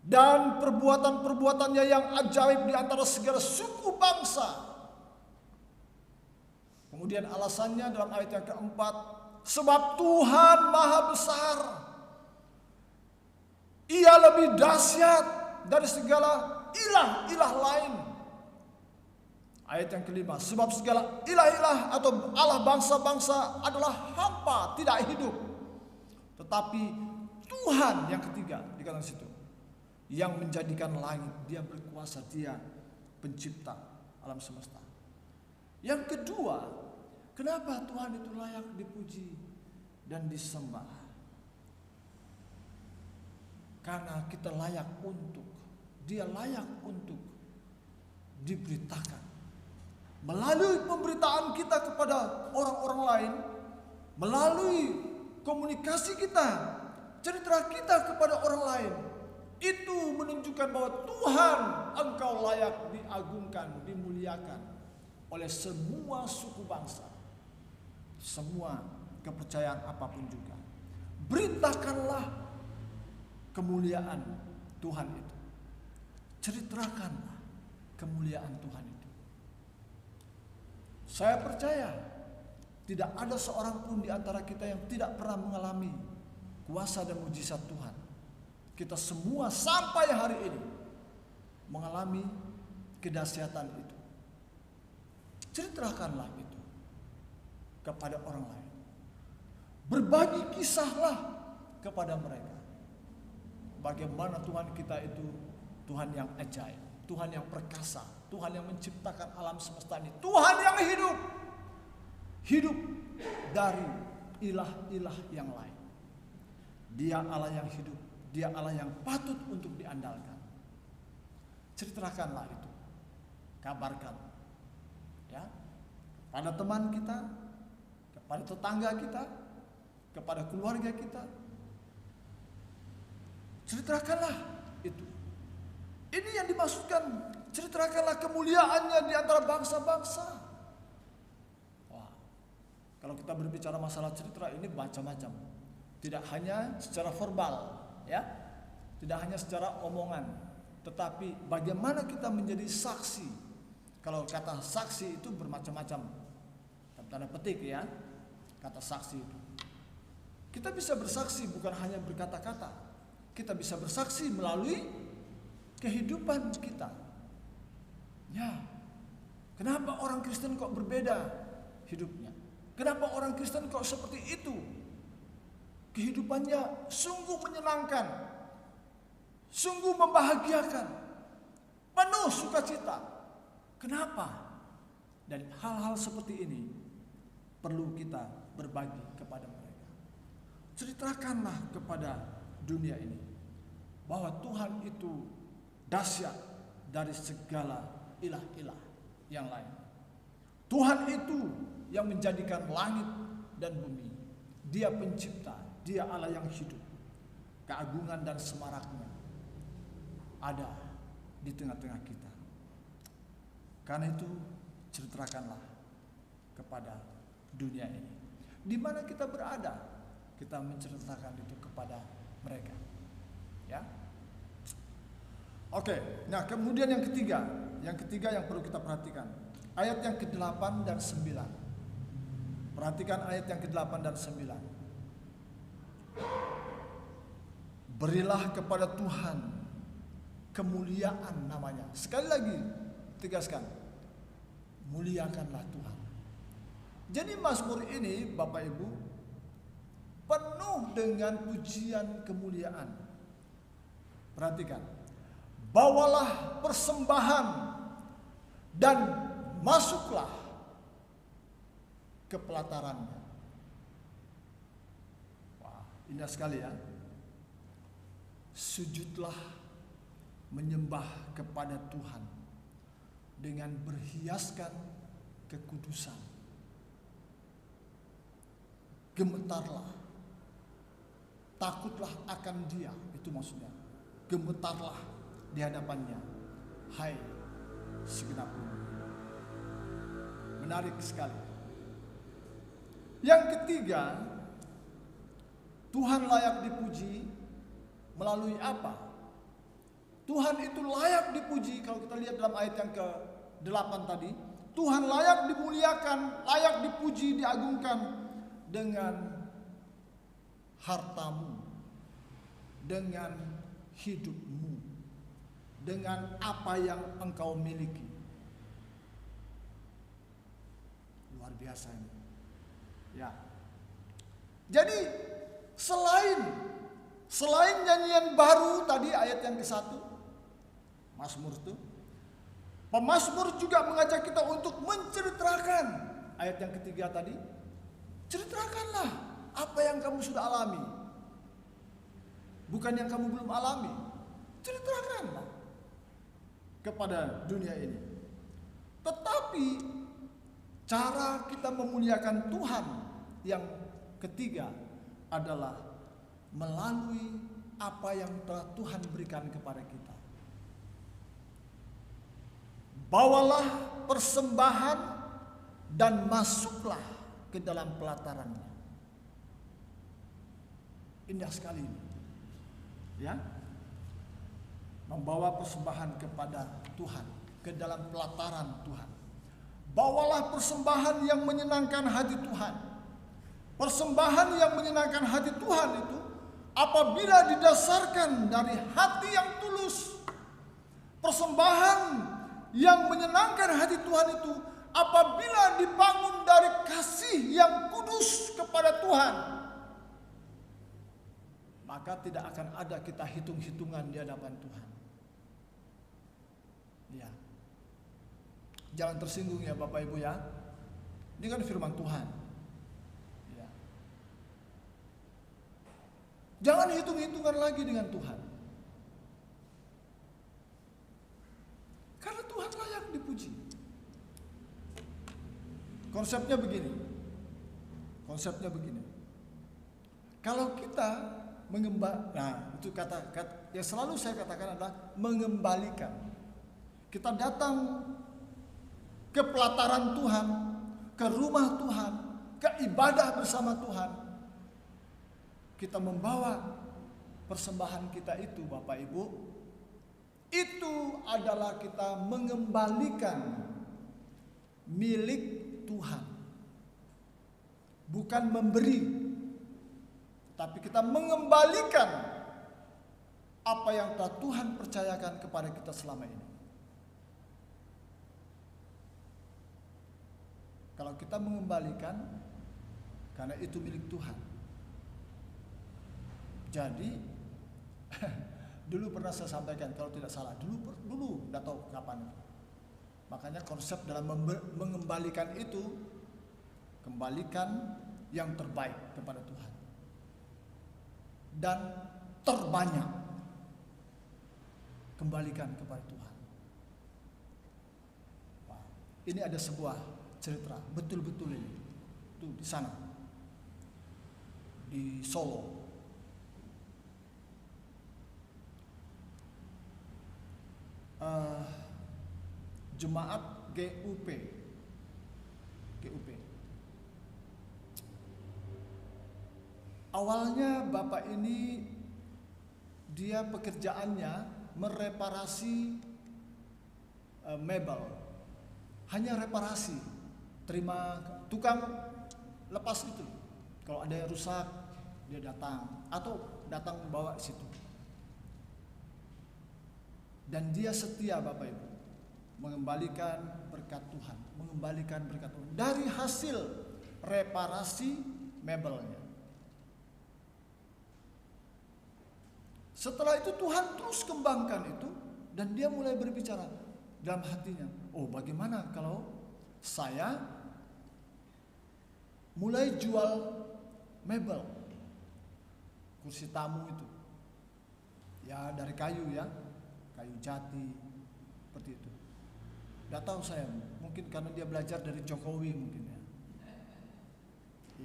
[SPEAKER 4] dan perbuatan-perbuatannya yang ajaib di antara segala suku bangsa. Kemudian alasannya dalam ayat yang keempat, sebab Tuhan maha besar. Ia lebih dahsyat dari segala ilah-ilah lain. Ayat yang kelima, sebab segala ilah-ilah atau Allah bangsa-bangsa adalah hampa, tidak hidup. Tetapi Tuhan yang ketiga, dikatakan situ, yang menjadikan langit, dia berkuasa, dia pencipta alam semesta. Yang kedua, kenapa Tuhan itu layak dipuji dan disembah? Karena kita layak untuk, dia layak untuk diberitakan. Melalui pemberitaan kita kepada orang-orang lain, melalui komunikasi kita, cerita kita kepada orang lain, itu menunjukkan bahwa Tuhan, Engkau layak diagungkan, dimuliakan oleh semua suku bangsa, semua kepercayaan apapun juga. Beritakanlah kemuliaan Tuhan itu. Ceritakanlah kemuliaan Tuhan itu. Saya percaya tidak ada seorang pun di antara kita yang tidak pernah mengalami kuasa dan mujizat Tuhan. Kita semua sampai hari ini mengalami kedahsyatan itu. Ceritakanlah itu kepada orang lain. Berbagi kisahlah kepada mereka. Bagaimana Tuhan kita itu Tuhan yang ajaib, Tuhan yang perkasa, Tuhan yang menciptakan alam semesta ini, Tuhan yang hidup. Hidup dari ilah-ilah yang lain. Dia Allah yang hidup, Dia Allah yang patut untuk diandalkan. Ceritakanlah itu, kabarkan, ya, pada teman kita, kepada tetangga kita, kepada keluarga kita. Ceritakanlah itu. Ini yang dimaksudkan, ceritakanlah kemuliaannya di antara bangsa-bangsa. Wah, kalau kita berbicara masalah cerita ini macam-macam. Tidak hanya secara verbal, ya, tidak hanya secara omongan, tetapi bagaimana kita menjadi saksi. Kalau kata saksi itu bermacam-macam, tanda petik ya, kata saksi itu. Kita bisa bersaksi bukan hanya berkata-kata, kita bisa bersaksi melalui kehidupan kita. Ya, kenapa orang Kristen kok berbeda hidupnya? Kenapa orang Kristen kok seperti itu? Kehidupannya sungguh menyenangkan, sungguh membahagiakan, penuh sukacita. Kenapa? Dan hal-hal seperti ini perlu kita berbagi kepada mereka. Ceritakanlah kepada dunia ini bahwa Tuhan itu dahsyat dari segala ilah-ilah yang lain. Tuhan itu yang menjadikan langit dan bumi. Dia pencipta, Dia Allah yang hidup. Keagungan dan semaraknya ada di tengah-tengah kita. Karena itu ceritakanlah kepada dunia ini. Di mana kita berada, kita menceritakan itu kepada mereka. Ya. Oke, nah kemudian yang ketiga yang perlu kita perhatikan. Ayat yang ke-8 dan 9. Perhatikan ayat yang ke-8 dan 9. Berilah kepada Tuhan kemuliaan namanya. Sekali lagi tegaskan, muliakanlah Tuhan. Jadi Mazmur ini Bapak Ibu penuh dengan pujian kemuliaan. Perhatikan, bawalah persembahan dan masuklah ke pelatarannya. Wah, indah sekali ya. Sujudlah menyembah kepada Tuhan dengan berhiaskan kekudusan. Gemetarlah, takutlah akan Dia, itu maksudnya. Gemetarlah di hadapannya, hai segenap bumi. Menarik sekali. Yang ketiga, Tuhan layak dipuji melalui apa? Tuhan itu layak dipuji. Kalau kita lihat dalam ayat yang ke-8 tadi, Tuhan layak dimuliakan, layak dipuji, diagungkan dengan hartamu, dengan hidupmu, dengan apa yang engkau miliki. Luar biasa ini. Ya. Jadi selain nyanyian baru tadi ayat yang ke-1, Mazmur itu, pemazmur juga mengajak kita untuk menceritakan ayat yang ketiga tadi. Ceritakanlah apa yang kamu sudah alami, bukan yang kamu belum alami. Ceritakanlah kepada dunia ini. Tetapi cara kita memuliakan Tuhan yang ketiga adalah melalui apa yang telah Tuhan berikan kepada kita. Bawalah persembahan dan masuklah ke dalam pelatarannya. Indah sekali ini. Ya. Membawa persembahan kepada Tuhan, ke dalam pelataran Tuhan. Bawalah persembahan yang menyenangkan hati Tuhan. Persembahan yang menyenangkan hati Tuhan itu apabila didasarkan dari hati yang tulus, Persembahan yang menyenangkan hati Tuhan itu apabila dibangun dari kasih yang kudus kepada Tuhan, maka tidak akan ada kita hitung-hitungan di hadapan Tuhan. Ya. Jangan tersinggung ya Bapak Ibu ya. Ini kan firman Tuhan. Ya. Jangan hitung-hitungan lagi dengan Tuhan. Karena Tuhan layak dipuji. Konsepnya begini. Kalau kita itu kata yang selalu saya katakan adalah mengembalikan. Kita datang ke pelataran Tuhan, ke rumah Tuhan, ke ibadah bersama Tuhan. Kita membawa persembahan kita itu, Bapak Ibu, itu adalah kita mengembalikan milik Tuhan. Bukan memberi, tapi kita mengembalikan apa yang telah Tuhan percayakan kepada kita selama ini. Kalau kita mengembalikan, karena itu milik Tuhan. Jadi, dulu pernah saya sampaikan, kalau tidak salah, dulu, tidak tahu kapan. Makanya konsep dalam mengembalikan itu, kembalikan yang terbaik kepada Tuhan. Dan terbanyak, kembalikan kepada Tuhan. Wah, ini ada sebuah cerita, betul-betul ini. Tuh di sana. Di Solo. Jemaat GUP. Awalnya Bapak ini dia pekerjaannya mereparasi mebel. Hanya reparasi. Terima tukang lepas itu. Kalau ada yang rusak, dia datang atau datang bawa ke situ. Dan dia setia Bapak Ibu, mengembalikan berkat Tuhan, dari hasil reparasi mebelnya. Setelah itu Tuhan terus kembangkan itu, dan dia mulai berbicara dalam hatinya, oh bagaimana kalau saya mulai jual mebel, kursi tamu itu, ya dari kayu ya, kayu jati, seperti itu. Gak tahu saya, mungkin karena dia belajar dari Jokowi mungkin ya.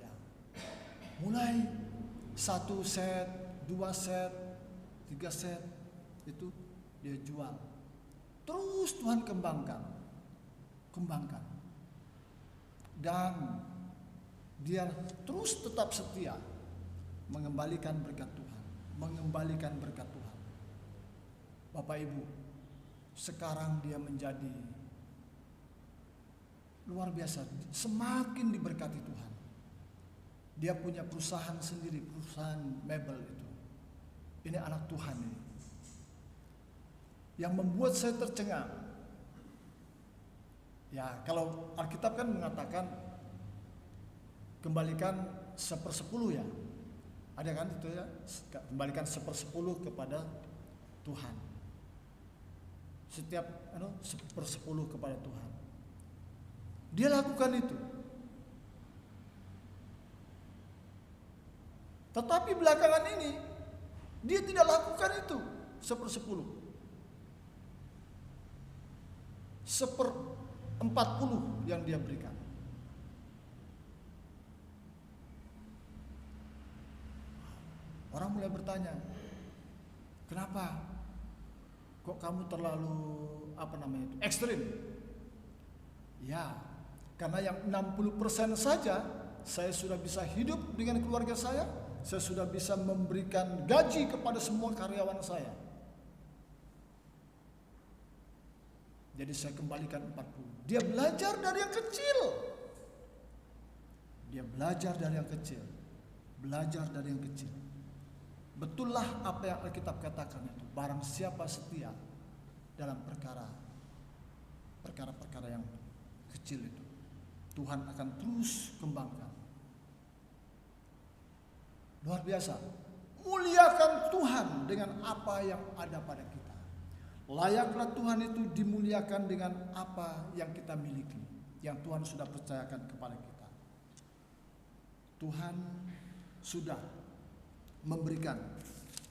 [SPEAKER 4] Ya, mulai 1 set, 2 set, 3 set itu dia jual. Terus Tuhan kembangkan. Dan dia terus tetap setia mengembalikan berkat Tuhan, Bapak Ibu, sekarang dia menjadi luar biasa, semakin diberkati Tuhan. Dia punya perusahaan sendiri, perusahaan mebel itu. Ini anak Tuhan ini. Yang membuat saya tercengang. Ya, kalau Alkitab kan mengatakan kembalikan 1/10 ya. Ada kan itu ya, kembalikan 1/10 kepada Tuhan. Setiap 1/10 kepada Tuhan. Dia lakukan itu. Tetapi belakangan ini dia tidak lakukan itu 1/10. 1/40 yang dia berikan. Orang mulai bertanya, kenapa kok kamu terlalu ekstrim? Ya, karena yang 60% saja saya sudah bisa hidup dengan keluarga saya sudah bisa memberikan gaji kepada semua karyawan saya. Jadi saya kembalikan 40. Dia belajar dari yang kecil. Betullah apa yang Alkitab katakan itu. Barang siapa setia, dalam perkara-perkara yang kecil itu. Tuhan akan terus kembangkan. Luar biasa. Muliakan Tuhan dengan apa yang ada pada kita. Layaklah Tuhan itu dimuliakan dengan apa yang kita miliki, yang Tuhan sudah percayakan kepada kita. Tuhan sudah memberikan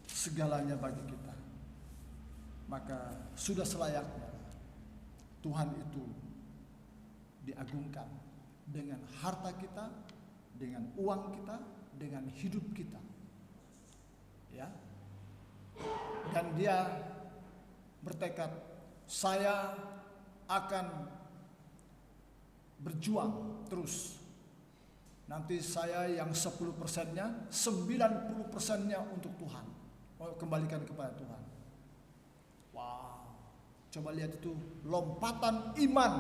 [SPEAKER 4] segalanya bagi kita. Maka sudah selayaknya Tuhan itu diagungkan dengan harta kita, dengan uang kita, dengan hidup kita. Ya. Dan dia bertekad, saya akan berjuang terus. Nanti saya yang 10%-nya, 90%-nya untuk Tuhan. Mau kembalikan kepada Tuhan. Wow. Coba lihat itu lompatan iman.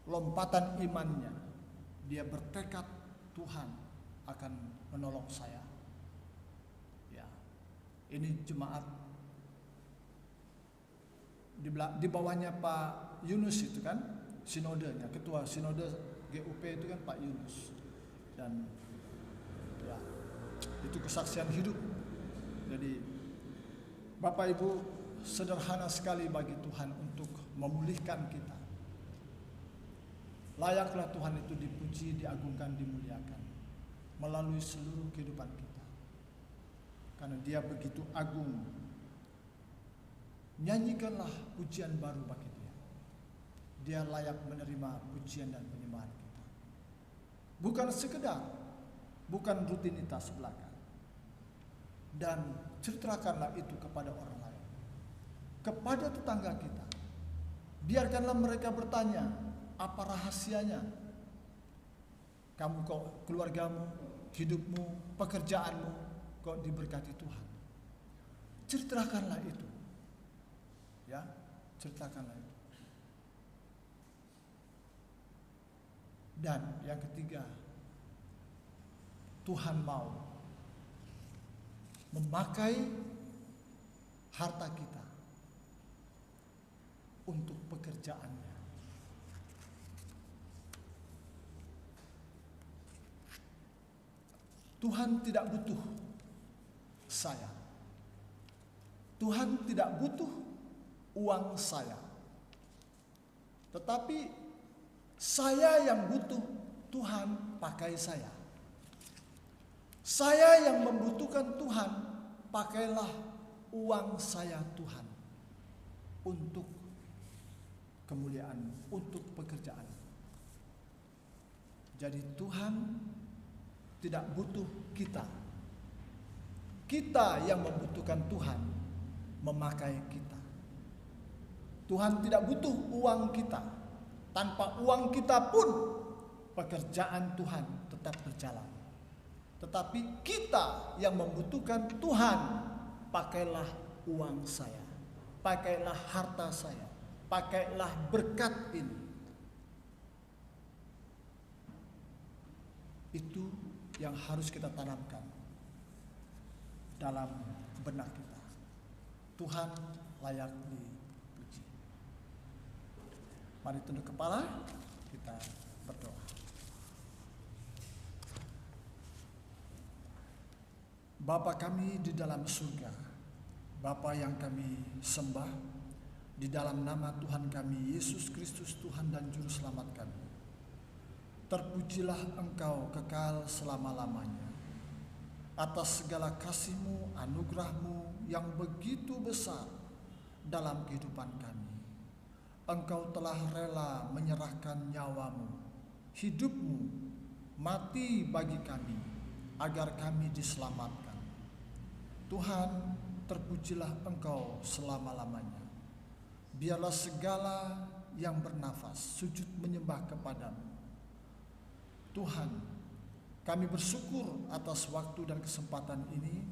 [SPEAKER 4] Lompatan imannya. Dia bertekad, Tuhan akan menolong saya. Ya. Ini jemaat di bawahnya Pak Yunus itu kan, sinodenya, ketua sinode GUP itu kan Pak Yunus. Dan ya, itu kesaksian hidup. Jadi Bapak Ibu, sederhana sekali bagi Tuhan untuk memulihkan kita. Layaklah Tuhan itu dipuji, diagungkan, dimuliakan melalui seluruh kehidupan kita. Karena dia begitu agung. Nyanyikanlah pujian baru bagi dia. Dia layak menerima pujian dan penyembahan kita. Bukan sekedar, bukan rutinitas belaka. Dan ceritakanlah itu kepada orang lain. Kepada tetangga kita. Biarkanlah mereka bertanya, apa rahasianya? Kamu kok, keluargamu, hidupmu, pekerjaanmu kok diberkati Tuhan. Ceritakanlah itu. Ya, ceritakanlah itu. Dan yang ketiga, Tuhan mau memakai harta kita untuk pekerjaannya. Tuhan tidak butuh saya. Tuhan tidak butuh uang saya. Tetapi saya yang butuh, Tuhan pakai saya. Saya yang membutuhkan Tuhan, pakailah uang saya Tuhan untuk kemuliaan, untuk pekerjaan. Jadi Tuhan tidak butuh kita. Kita yang membutuhkan Tuhan memakai kita. Tuhan tidak butuh uang kita. Tanpa uang kita pun pekerjaan Tuhan tetap berjalan. Tetapi kita yang membutuhkan Tuhan, pakailah uang saya, pakailah harta saya, pakailah berkat ini. Itu yang harus kita tanamkan dalam benak kita. Tuhan layak dipuji. Mari tunduk kepala, kita berdoa. Bapa kami di dalam surga, Bapa yang kami sembah, di dalam nama Tuhan kami Yesus Kristus, Tuhan dan Juru Selamat kami. Terpujilah Engkau kekal selama-lamanya atas segala kasih-Mu, anugerah-Mu yang begitu besar dalam kehidupan kami. Engkau telah rela menyerahkan nyawa-Mu, hidup-Mu, mati bagi kami, agar kami diselamatkan. Tuhan, terpujilah Engkau selama-lamanya. Biarlah segala yang bernafas sujud menyembah kepadamu. Tuhan, kami bersyukur atas waktu dan kesempatan ini.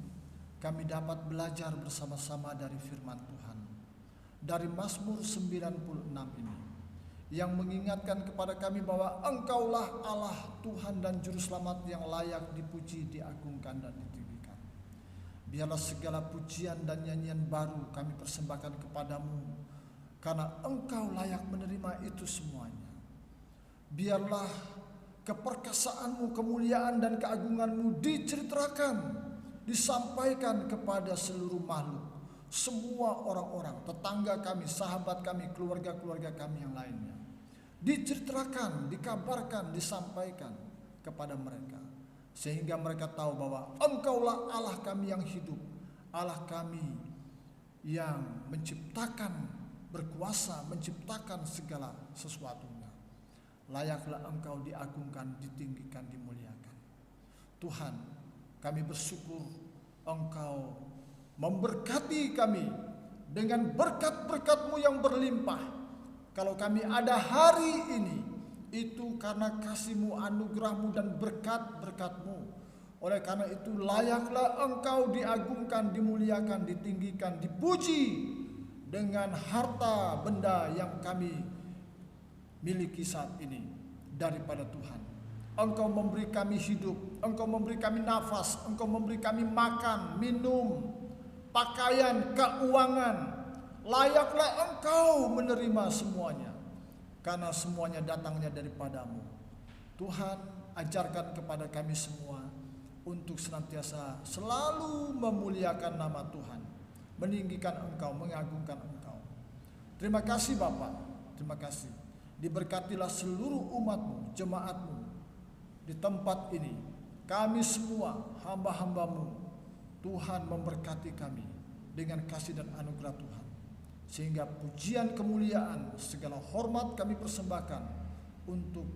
[SPEAKER 4] Kami dapat belajar bersama-sama dari firman Tuhan. Dari Mazmur 96 ini, yang mengingatkan kepada kami bahwa Engkaulah Allah, Tuhan dan Juru Selamat yang layak dipuji, diagungkan dan ditinggikan. Biarlah segala pujian dan nyanyian baru kami persembahkan kepadamu karena Engkau layak menerima itu semuanya. Biarlah keperkasaanmu, kemuliaan dan keagunganmu diceritakan, disampaikan kepada seluruh makhluk, semua orang-orang, tetangga kami, sahabat kami, keluarga-keluarga kami yang lainnya. Diceritakan, dikabarkan, disampaikan kepada mereka, sehingga mereka tahu bahwa Engkaulah Allah kami yang hidup, Allah kami yang menciptakan, berkuasa menciptakan segala sesuatunya. Layaklah Engkau diagungkan, ditinggikan, dimuliakan. Tuhan, kami bersyukur Engkau memberkati kami dengan berkat-berkat-Mu yang berlimpah. Kalau kami ada hari ini, itu karena kasih-Mu, anugerah-Mu dan berkat-berkat-Mu. Oleh karena itu layaklah Engkau diagungkan, dimuliakan, ditinggikan, dipuji dengan harta benda yang kami miliki saat ini daripada Tuhan. Engkau memberi kami hidup, Engkau memberi kami nafas, Engkau memberi kami makan, minum, pakaian, keuangan. Layaklah Engkau menerima semuanya, karena semuanya datangnya daripada-Mu. Tuhan, ajarkan kepada kami semua untuk senantiasa selalu memuliakan nama Tuhan, meninggikan Engkau, mengagungkan Engkau. Terima kasih Bapa, terima kasih. Diberkatilah seluruh umat-Mu, jemaat-Mu di tempat ini. Kami semua hamba-hamba-Mu, Tuhan memberkati kami dengan kasih dan anugerah Tuhan, sehingga pujian, kemuliaan, segala hormat kami persembahkan untuk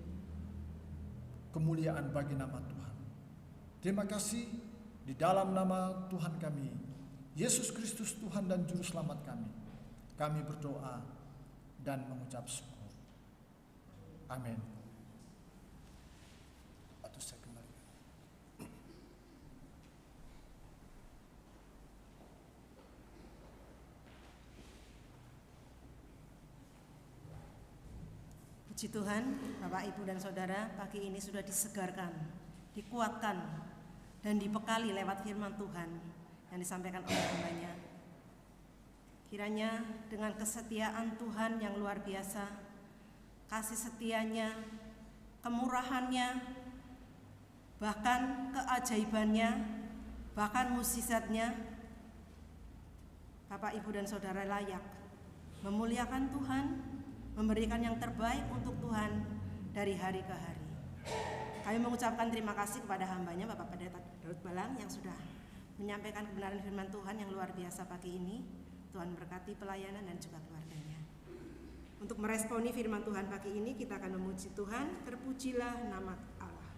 [SPEAKER 4] kemuliaan bagi nama Tuhan. Terima kasih di dalam nama Tuhan kami, Yesus Kristus Tuhan dan Juru Selamat kami berdoa dan mengucap syukur. Amin. Atau saya kembalikan.
[SPEAKER 1] Puji Tuhan, Bapak, Ibu, dan Saudara, pagi ini sudah disegarkan, dikuatkan, dan dibekali lewat firman Tuhan yang disampaikan oleh hamba-Nya. Kiranya dengan kesetiaan Tuhan yang luar biasa, kasih setianya, kemurahannya, bahkan keajaibannya, bahkan mukjizatnya, Bapak, Ibu, dan Saudara layak memuliakan Tuhan, memberikan yang terbaik untuk Tuhan dari hari ke hari. Kami mengucapkan terima kasih kepada hamba-Nya Bapak Pendeta Daud Balang yang sudah menyampaikan kebenaran firman Tuhan yang luar biasa pagi ini. Tuhan berkati pelayanan dan juga keluarganya. Untuk meresponi firman Tuhan pagi ini, kita akan memuji Tuhan. Terpujilah nama Allah.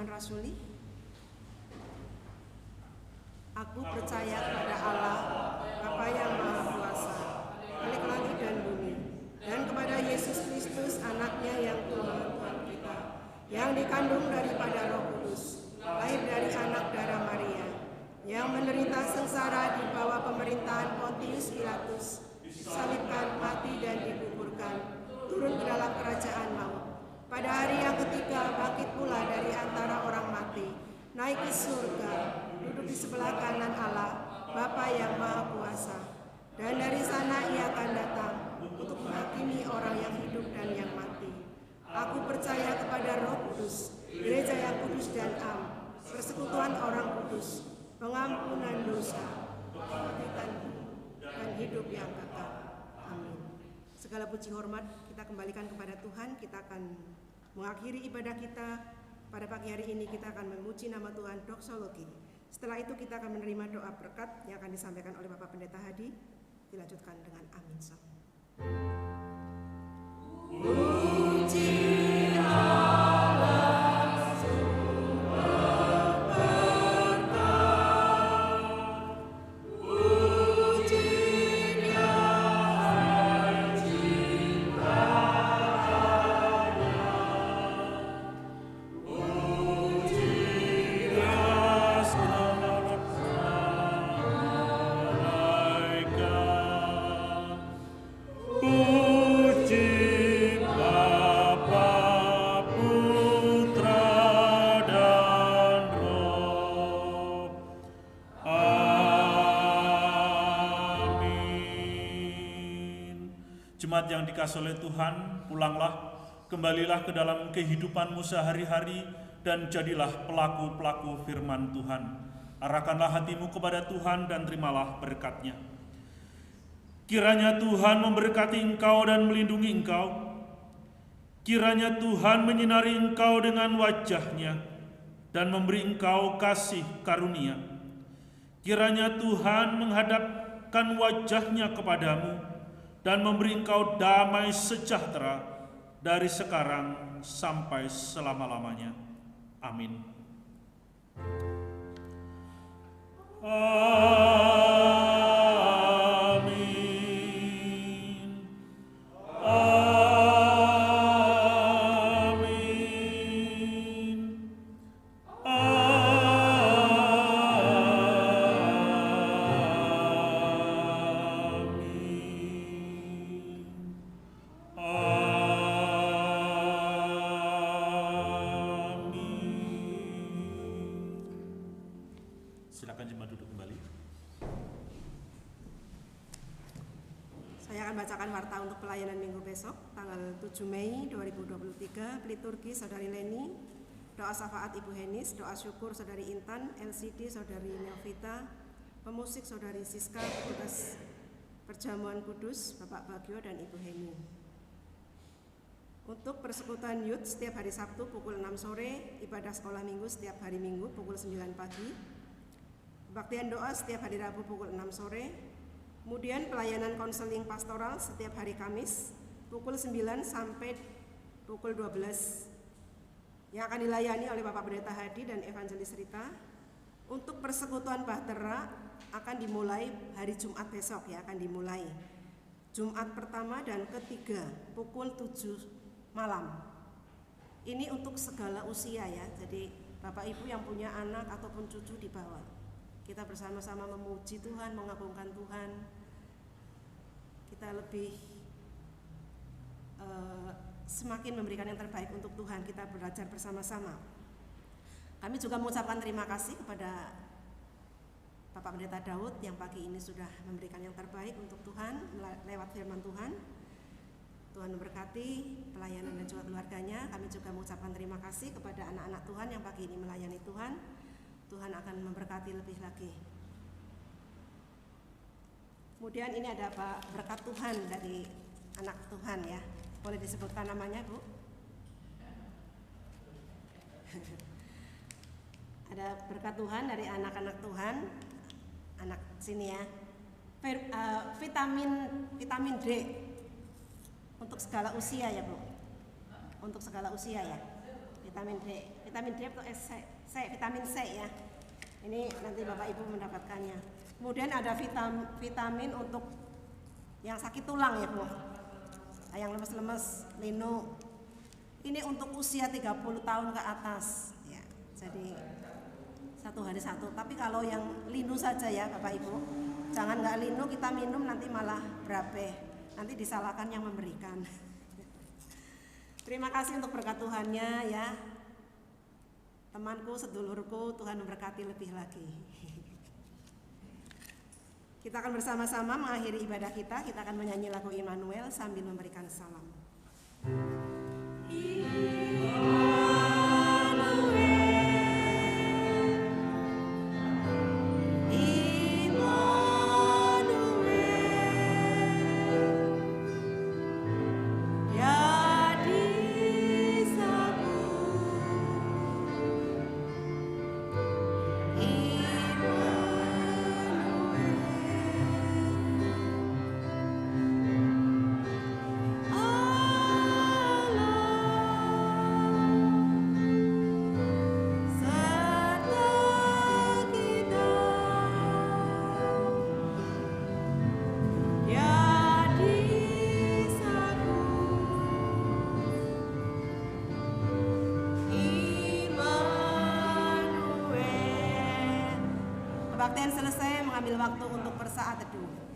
[SPEAKER 1] Rasuli. Aku percaya kepada Allah, Bapa yang Maha Kuasa, Khalik langit dan bumi, dan kepada Yesus Kristus, Anaknya yang Tuhan kita, yang dikandung daripada Roh Kudus, lahir dari anak darah Maria, yang menderita sengsara di bawah pemerintahan Pontius Pilatus, disalibkan, mati dan dikuburkan, turun ke dalam kerajaan maut. Pada hari yang ketiga bangkit pula dari antara orang mati, naik ke surga, duduk di sebelah kanan Allah, Bapa yang Maha Kuasa. Dan dari sana Ia akan datang untuk menghakimi orang yang hidup dan yang mati. Aku percaya kepada Roh Kudus, gereja yang kudus dan am, persekutuan orang kudus, pengampunan dosa, kebangkitan dan hidup yang kekal. Amin. Segala puji hormat kita kembalikan kepada Tuhan. Kita akan mengakhiri ibadah kita pada pagi hari ini. Kita akan memuji nama Tuhan doksologi. Setelah itu kita akan menerima doa berkat yang akan disampaikan oleh Bapak Pendeta Hadi. Dilanjutkan dengan amin.
[SPEAKER 2] Jemaat yang dikasihi oleh Tuhan, pulanglah, kembalilah ke dalam kehidupanmu sehari-hari dan jadilah pelaku-pelaku firman Tuhan. Arahkanlah hatimu kepada Tuhan dan terimalah berkat-Nya. Kiranya Tuhan memberkati engkau dan melindungi engkau. Kiranya Tuhan menyinari engkau dengan wajah-Nya dan memberi engkau kasih karunia. Kiranya Tuhan menghadapkan wajah-Nya kepadamu dan memberi engkau damai sejahtera dari sekarang sampai selama-lamanya. Amin. Amin. Amin. Silakan jemaat duduk kembali.
[SPEAKER 1] Saya akan bacakan warta untuk pelayanan minggu besok, tanggal 7 Mei 2023, liturgi Saudari Leni, doa syafaat Ibu Henis, doa syukur Saudari Intan, LCD Saudari Melvita, pemusik Saudari Siska, petugas Perjamuan Kudus Bapak Bagio dan Ibu Heni. Untuk persekutuan youth setiap hari Sabtu pukul 6 sore, ibadah sekolah minggu setiap hari Minggu pukul 9 pagi, kebaktian doa setiap hari Rabu pukul 6 sore, kemudian pelayanan konseling pastoral setiap hari Kamis pukul 9 sampai pukul 12 yang akan dilayani oleh Bapak Pendeta Hadi dan Evangelis Rita. Untuk persekutuan Bahtera akan dimulai hari Jumat besok ya, akan dimulai Jumat pertama dan ketiga pukul 7 malam. Ini untuk segala usia ya, jadi Bapak Ibu yang punya anak ataupun cucu di bawah, kita bersama-sama memuji Tuhan, mengagungkan Tuhan. Kita lebih semakin memberikan yang terbaik untuk Tuhan. Kita belajar bersama-sama. Kami juga mengucapkan terima kasih kepada Bapak Pendeta Daud yang pagi ini sudah memberikan yang terbaik untuk Tuhan lewat firman Tuhan. Tuhan memberkati pelayanan dan juga keluarganya. Kami juga mengucapkan terima kasih kepada anak-anak Tuhan yang pagi ini melayani Tuhan. Tuhan akan memberkati lebih lagi. Kemudian ini ada berkat Tuhan dari anak Tuhan ya. Boleh disebutkan namanya, Bu? Ada berkat Tuhan dari anak-anak Tuhan. Anak sini ya. Vitamin D untuk segala usia ya, Bu. Untuk segala usia ya. Vitamin D atau vitamin C ya. Ini nanti Bapak Ibu mendapatkannya. Kemudian ada vitamin untuk yang sakit tulang ya, Bu. Yang lemes-lemes, lino. Ini untuk usia 30 tahun ke atas ya. Jadi satu hari satu. Tapi kalau yang lino saja ya Bapak Ibu, jangan nggak lino kita minum nanti malah berabe. Nanti disalahkan yang memberikan. Terima kasih untuk berkat Tuhannya ya. Temanku, sedulurku, Tuhan memberkati lebih lagi. Kita akan bersama-sama mengakhiri ibadah kita. Kita akan menyanyi lagu Immanuel sambil memberikan salam. Kebaktian selesai, mengambil waktu untuk bersaat teduh.